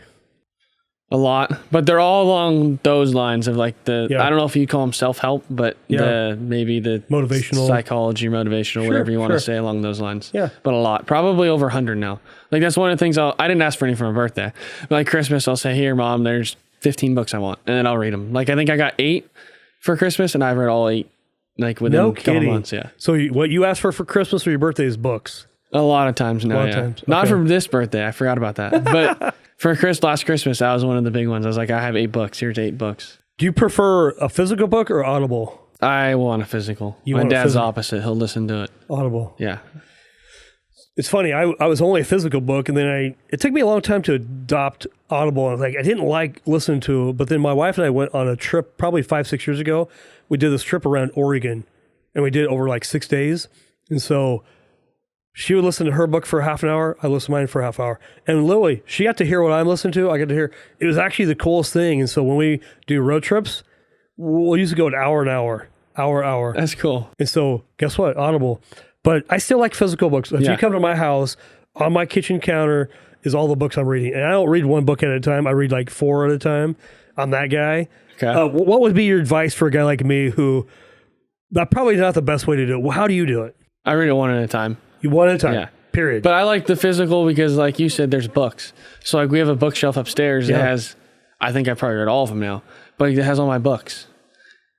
A lot, but they're all along those lines of like I don't know if you call them self-help, but maybe the motivational, psychology, motivational, whatever you want to say along those lines. Yeah. But a lot, probably over 100 now. Like that's one of the things I didn't ask for any for my birthday. But like Christmas, I'll say, here, Mom, there's 15 books I want. And then I'll read them. Like I think I got 8 for Christmas and I've read all 8 like within a couple months. Yeah. So what you asked for Christmas or your birthday is books? A lot of times now, Okay. Not for this birthday. I forgot about that. But for last Christmas, that was one of the big ones. I was like, I have 8 books. Here's 8 books. Do you prefer a physical book or Audible? I want a physical. My dad's opposite. He'll listen to it. Audible. Yeah. It's funny. I was only a physical book, and then it took me a long time to adopt Audible. And I didn't like listening to it, but then my wife and I went on a trip probably 5-6 years ago. We did this trip around Oregon, and we did it over like 6 days. And so she would listen to her book for half an hour. I listened to mine for a half hour. And literally, she got to hear what I'm listening to. I got to hear. It was actually the coolest thing. And so when we do road trips, we'll usually go an hour. That's cool. And so guess what? Audible. But I still like physical books. If you come to my house, on my kitchen counter is all the books I'm reading. And I don't read one book at a time. I read like 4 at a time. I'm that guy. Okay. What would be your advice for a guy like me who, that probably not the best way to do it. Well, how do you do it? I read it one at a time. You one at a time? Yeah. Period. But I like the physical because, like you said, there's books. So, like, we have a bookshelf upstairs that has, I think I probably read all of them now, but it has all my books.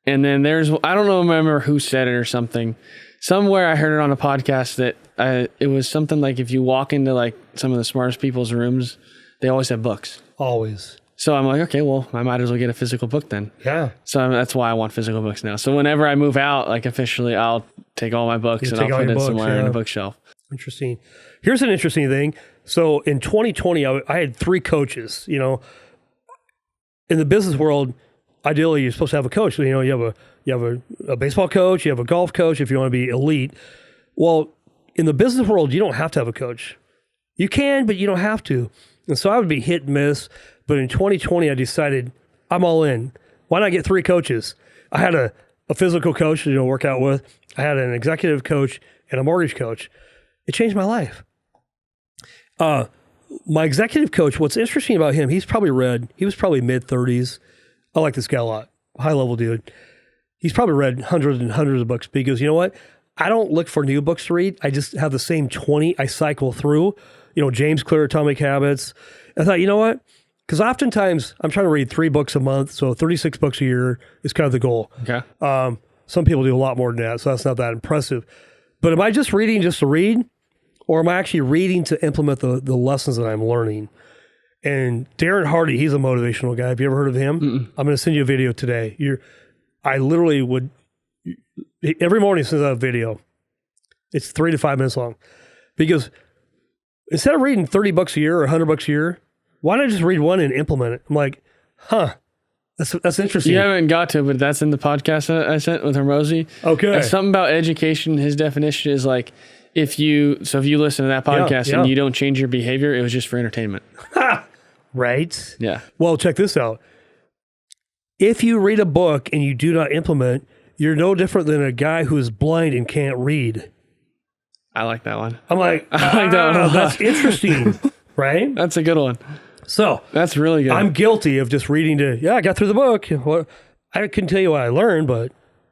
And then I don't remember who said it or something. Somewhere I heard it on a podcast that it was something like if you walk into, like, some of the smartest people's rooms, they always have books. Always. So I'm like, okay, well, I might as well get a physical book then. Yeah. So that's why I want physical books now. So whenever I move out, like officially, I'll take all my books and I'll put it somewhere in a bookshelf. Interesting. Here's an interesting thing. So in 2020, I had 3 coaches. You know, in the business world, ideally you're supposed to have a coach. You know, you have a baseball coach, you have a golf coach if you want to be elite. Well, in the business world, you don't have to have a coach. You can, but you don't have to. And so I would be hit and miss. But in 2020, I decided I'm all in. Why not get 3 coaches? I had a physical coach to work out with. I had an executive coach and a mortgage coach. It changed my life. My executive coach, what's interesting about him, he was probably mid-30s. I like this guy a lot. High level dude. He's probably read hundreds and hundreds of books because you know what? I don't look for new books to read. I just have the same 20 I cycle through. You know, James Clear, Atomic Habits. I thought, you know what? Because oftentimes I'm trying to read 3 books a month, so 36 books a year is kind of the goal. Okay. Some people do a lot more than that, so that's not that impressive. But am I just reading just to read, or am I actually reading to implement the lessons that I'm learning? And Darren Hardy, he's a motivational guy. Have you ever heard of him? I'm going to send you a video today. I literally would, every morning sends out a video. It's 3 to 5 minutes long. Because instead of reading 30 bucks a year or 100 bucks a year, why not just read one and implement it? I'm like, that's interesting. You haven't got to, but that's in the podcast that I sent with Hermosi. Okay. That's something about education. His definition is like, if you listen to that podcast and you don't change your behavior, it was just for entertainment. Right? Yeah. Well, check this out. If you read a book and you do not implement, you're no different than a guy who is blind and can't read. I like that one. I'm like, I like that one. That's interesting. Right? That's a good one. So that's really good. I'm guilty of just reading I got through the book. Well, I couldn't tell you what I learned, but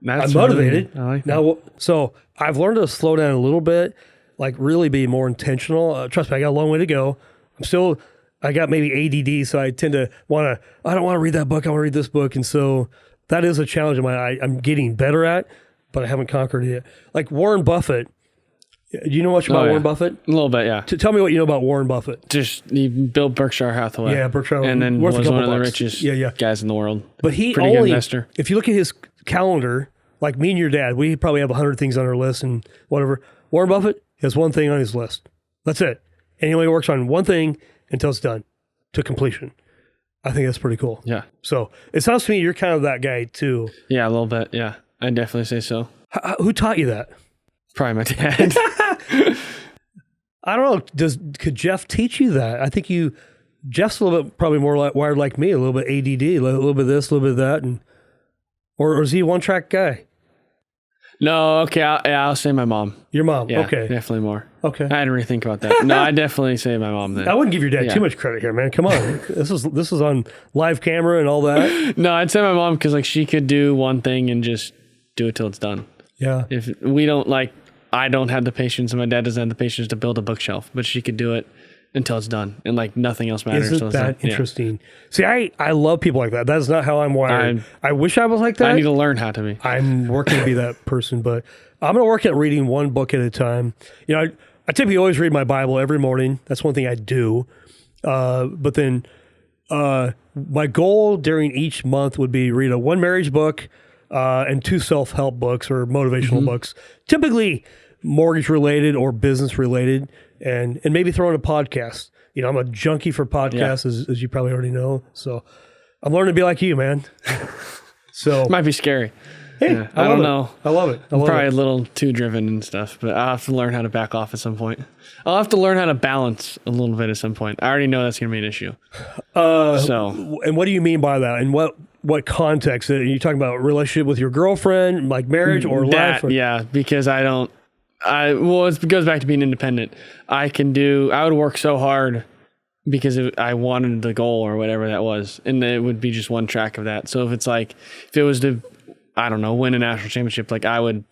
I'm motivated. I like that. Now, so I've learned to slow down a little bit, like really be more intentional. Trust me, I got a long way to go. I got maybe ADD, so I tend to I don't want to read that book. I want to read this book. And so that is a challenge of mine. I'm getting better at, but I haven't conquered it yet. Like Warren Buffett. Do you know much about Warren Buffett? A little bit, yeah. Tell me what you know about Warren Buffett. Just he built Berkshire Hathaway. Yeah, Berkshire. And then was one of the bucks. richest guys in the world. But he pretty good investor. If you look at his calendar, like me and your dad, we probably have 100 things on our list and whatever. Warren Buffett has one thing on his list. That's it. And he only works on one thing until it's done to completion. I think that's pretty cool. Yeah. So it sounds to me you're kind of that guy too. Yeah, a little bit. Yeah, I'd definitely say so. Who taught you that? Probably my dad. I don't know. Could Jeff teach you that? I think Jeff's a little bit probably more wired like me, a little bit ADD, a little bit of this, a little bit of that, or is he a one-track guy? No, okay, I'll say my mom. Your mom, yeah, okay. Definitely more. Okay. I didn't really think about that. No, I'd definitely say my mom then. I wouldn't give your dad too much credit here, man. Come on. This is on live camera and all that. No, I'd say my mom because she could do one thing and just do it till it's done. Yeah. If we don't I don't have the patience and my dad doesn't have the patience to build a bookshelf, but she could do it until it's done and nothing else matters. Isn't that interesting? Yeah. See, I love people like that. That is not how I'm wired. I wish I was like that. I need to learn how to be. I'm working to be that person, but I'm going to work at reading one book at a time. You know, I typically always read my Bible every morning. That's one thing I do. But then my goal during each month would be read one marriage book and 2 self-help books or motivational books, typically mortgage related or business related, and maybe throw in a podcast. You know, I'm a junkie for podcasts, as you probably already know. So I'm learning to be like you, man. So it might be scary. Hey, I don't know. I love it. I'm probably a little too driven and stuff, but I'll have to learn how to back off at some point. I'll have to learn how to balance a little bit at some point. I already know that's going to be an issue. And what do you mean by that? And what context? Are you talking about relationship with your girlfriend, like marriage or life? Or? Yeah, because I don't It goes back to being independent. I would work so hard because I wanted the goal or whatever that was. And it would be just one track of that. So if it was to, I don't know, win a national championship, like I would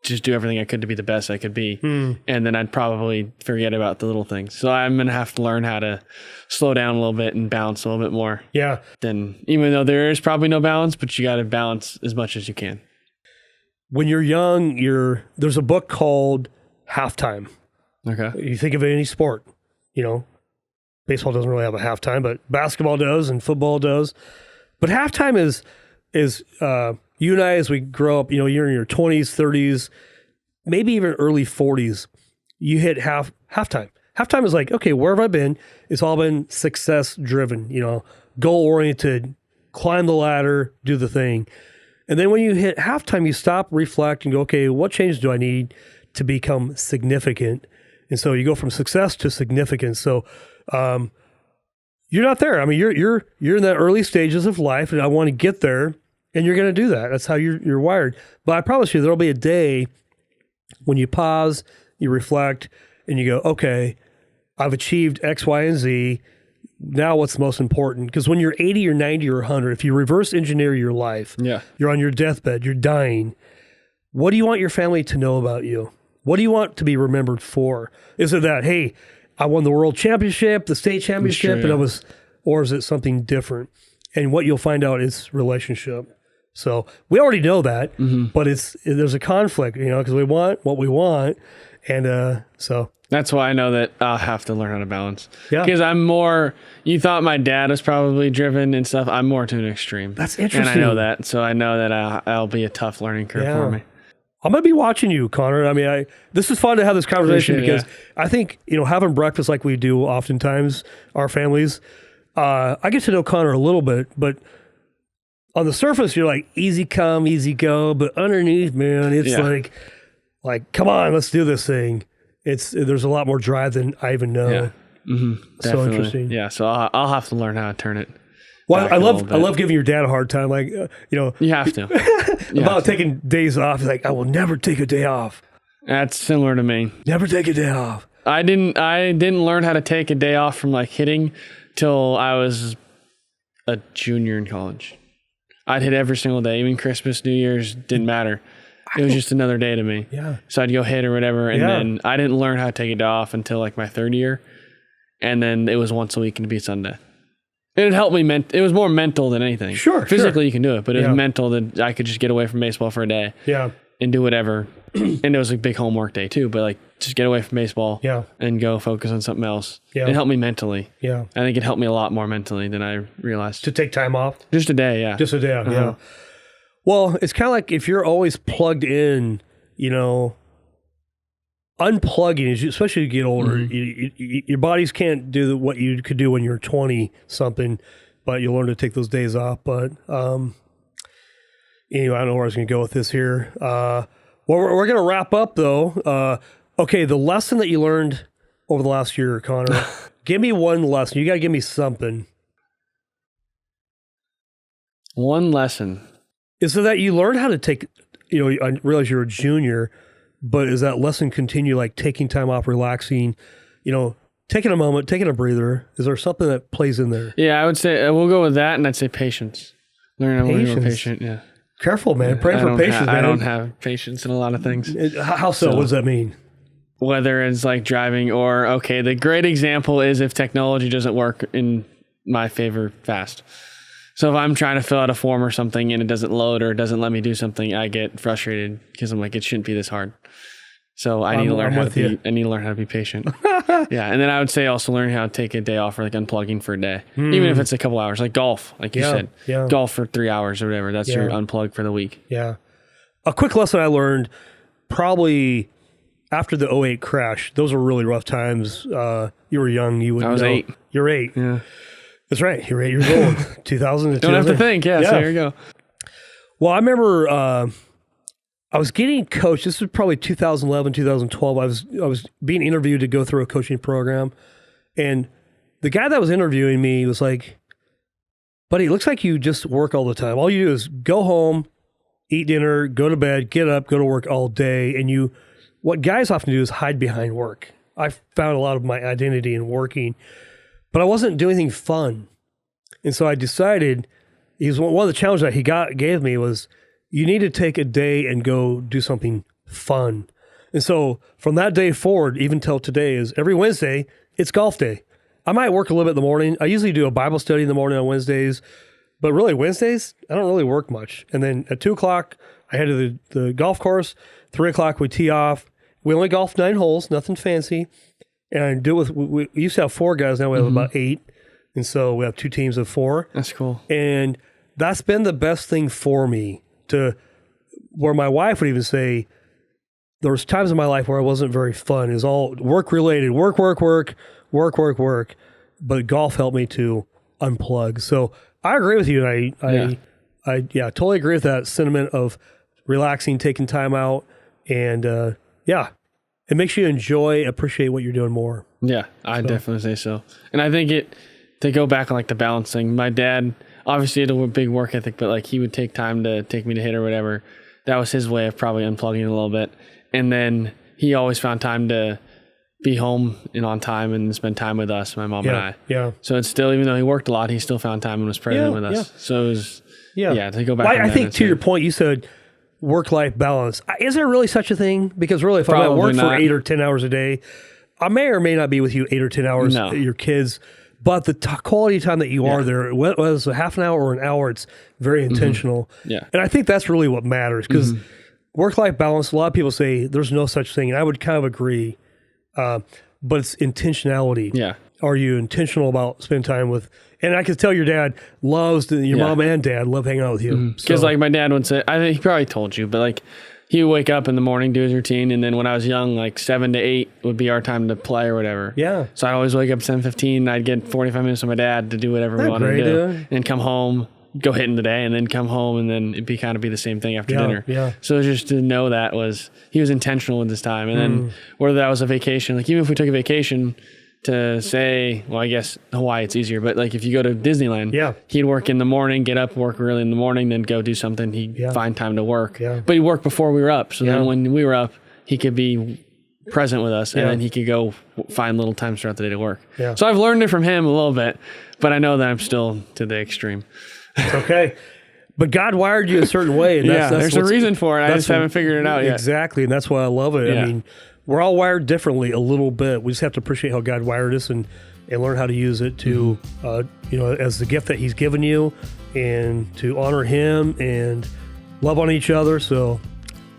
just do everything I could to be the best I could be. And then I'd probably forget about the little things. So I'm going to have to learn how to slow down a little bit and balance a little bit more. Yeah. Then even though there is probably no balance, but you got to balance as much as you can. When you're young, there's a book called Halftime. Okay. You think of any sport, baseball doesn't really have a halftime, but basketball does and football does. But halftime is you and I, as we grow up, you're in your 20s, 30s, maybe even early 40s, you hit halftime. Halftime is like, okay, where have I been? It's all been success driven, goal oriented, climb the ladder, do the thing. And then when you hit halftime, you stop, reflect, and go, okay, what changes do I need to become significant? And so you go from success to significance. So you're not there. I mean, you're in the early stages of life, and I want to get there, and you're going to do that. That's how you're wired. But I promise you, there'll be a day when you pause, you reflect, and you go, okay, I've achieved X, Y, and Z. Now what's most important? Because when you're 80 or 90 or 100, if you reverse engineer your life, you're on your deathbed, you're dying, what do you want your family to know about you? What do you want to be remembered for? Is it that, hey, I won the world championship, the state championship, or is it something different? And what you'll find out is relationship. So we already know that, but there's a conflict, because we want what we want. And so... That's why I know that I'll have to learn how to balance. Yeah. Because you thought my dad was probably driven and stuff. I'm more to an extreme. That's interesting. And I know that. So I know that I'll be a tough learning curve for me. I'm going to be watching you, Connor. I mean, this is fun to have this conversation because I think, having breakfast like we do oftentimes, our families, I get to know Connor a little bit, but on the surface, you're like easy come, easy go. But underneath, man, it's like, come on, let's do this thing. There's a lot more drive than I even know. Yeah. Mm-hmm. So interesting. Yeah. So I'll have to learn how to turn it. Well, I love giving your dad a hard time. Like, you have to about taking days off. He's like, I will never take a day off. That's similar to me. Never take a day off. I didn't learn how to take a day off from like hitting till I was a junior in college. I'd hit every single day, even Christmas, New Year's, didn't matter. It was just another day to me. Yeah. So I'd go hit or whatever. And then I didn't learn how to take a day off until like my third year. And then it was once a week and it'd be Sunday. It helped me. It was more mental than anything. Sure. Physically, you can do it, but it was mental that I could just get away from baseball for a day. Yeah. And do whatever. And it was a big homework day too, but like just get away from baseball. Yeah. And go focus on something else. Yeah. It helped me mentally. Yeah. I think it helped me a lot more mentally than I realized. To take time off? Just a day, yeah. Just a day, yeah. Well, it's kind of like if you're always plugged in, unplugging, especially as you get older, your bodies can't do what you could do when you're 20 something, but you'll learn to take those days off. But anyway, I don't know where I was going to go with this here. Well, we're going to wrap up though. Okay, the lesson that you learned over the last year, Connor, give me one lesson. You got to give me something. One lesson. Is it that you learned how to take, I realize you're a junior, but is that lesson continue, like taking time off, relaxing, taking a moment, taking a breather? Is there something that plays in there? Yeah, I would say we'll go with that, and I'd say patience. Learn how to be more patient, yeah. Careful, man. Pray for patience, man. I don't have patience in a lot of things. How so? What does that mean? Whether it's like driving or, the great example is if technology doesn't work in my favor fast. So if I'm trying to fill out a form or something and it doesn't load or it doesn't let me do something, I get frustrated because I'm like, it shouldn't be this hard. So I need to learn how to be patient. Yeah. And then I would say also learn how to take a day off or like unplugging for a day, even if it's a couple hours, like golf, like you said, golf for 3 hours or whatever. That's your unplug for the week. Yeah. A quick lesson I learned probably after the '08 crash. Those were really rough times. You were young. You wouldn't know. I was 8. You're 8. Yeah. That's right. You're 8 years old. 2000. Don't have to think. Yeah. So here you go. Well, I remember I was getting coached. This was probably 2011, 2012. I was being interviewed to go through a coaching program, and the guy that was interviewing me was like, "Buddy, it looks like you just work all the time. All you do is go home, eat dinner, go to bed, get up, go to work all day, and you what guys often do is hide behind work. I found a lot of my identity in working, but I wasn't doing anything fun. And so I decided, one of the challenges that he gave me was, you need to take a day and go do something fun. And so from that day forward, even till today, is every Wednesday, it's golf day. I might work a little bit in the morning. I usually do a Bible study in the morning on Wednesdays, but really Wednesdays, I don't really work much. And then at 2 o'clock, I head to the golf course. 3 o'clock, we tee off. We only golf 9 holes, nothing fancy. And I do it we used to have 4 guys, now we have about 8. And so we have 2 teams of 4. That's cool. And that's been the best thing for me, to where my wife would even say, there was times in my life where I wasn't very fun. It was all work related, work. But golf helped me to unplug. So I agree with you. And I totally agree with that sentiment of relaxing, taking time out. And it makes you appreciate what you're doing more. Yeah, I definitely say so. And I think to go back on like the balance thing, my dad obviously had a big work ethic, but like he would take time to take me to hit or whatever. That was his way of probably unplugging a little bit. And then he always found time to be home and on time and spend time with us, my mom and I. Yeah. So it's still, even though he worked a lot, he still found time and was present with us. Yeah. So it was, to go back. Well, I think to your point, you said work-life balance. Is there really such a thing? Because really, if I'm at work for 8 or 10 hours a day, I may or may not be with you 8 or 10 hours, your kids, but the quality time that you are there, whether it's a half an hour or an hour, it's very intentional. Yeah. And I think that's really what matters, because work-life balance, a lot of people say there's no such thing, and I would kind of agree, but it's intentionality. Yeah. Are you intentional about spending time with, and I can tell your dad loves, your mom and dad love hanging out with you. Because like my dad would say, I think he probably told you, but like he would wake up in the morning, do his routine, and then when I was young, like 7 to 8 would be our time to play or whatever. Yeah. So I'd always wake up 7:15, I'd get 45 minutes with my dad to do whatever we wanted to do, and come home, go hit in the day, and then come home, and then it'd be kind of be the same thing after dinner. Yeah. So just to know that he was intentional with his time. And then whether that was a vacation, like even if we took a vacation to say, well, I guess Hawaii, it's easier, but like if you go to Disneyland, he'd work in the morning, get up, work early in the morning, then go do something. He'd find time to work, but he'd work before we were up. So then when we were up, he could be present with us, and then he could go find little times throughout the day to work. Yeah. So I've learned it from him a little bit, but I know that I'm still to the extreme. It's okay. But God wired you a certain way. And that's there's a reason for it. I just haven't figured it out yet. Exactly. And that's why I love it. I mean, we're all wired differently a little bit. We just have to appreciate how God wired us and learn how to use it to, as the gift that He's given you, and to honor Him and love on each other. So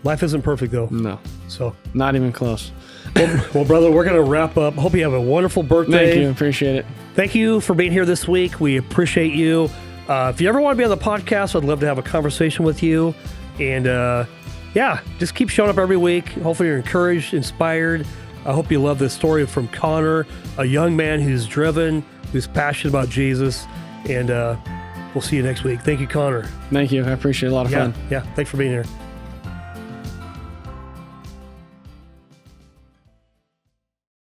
life isn't perfect, though. No. So not even close. Well, brother, we're going to wrap up. Hope you have a wonderful birthday. Thank you. Appreciate it. Thank you for being here this week. We appreciate you. If you ever want to be on the podcast, I'd love to have a conversation with you. And just keep showing up every week. Hopefully you're encouraged, inspired. I hope you love this story from Connor, a young man who's driven, who's passionate about Jesus. And we'll see you next week. Thank you, Connor. Thank you. I appreciate it. A lot of fun. Yeah. Thanks for being here.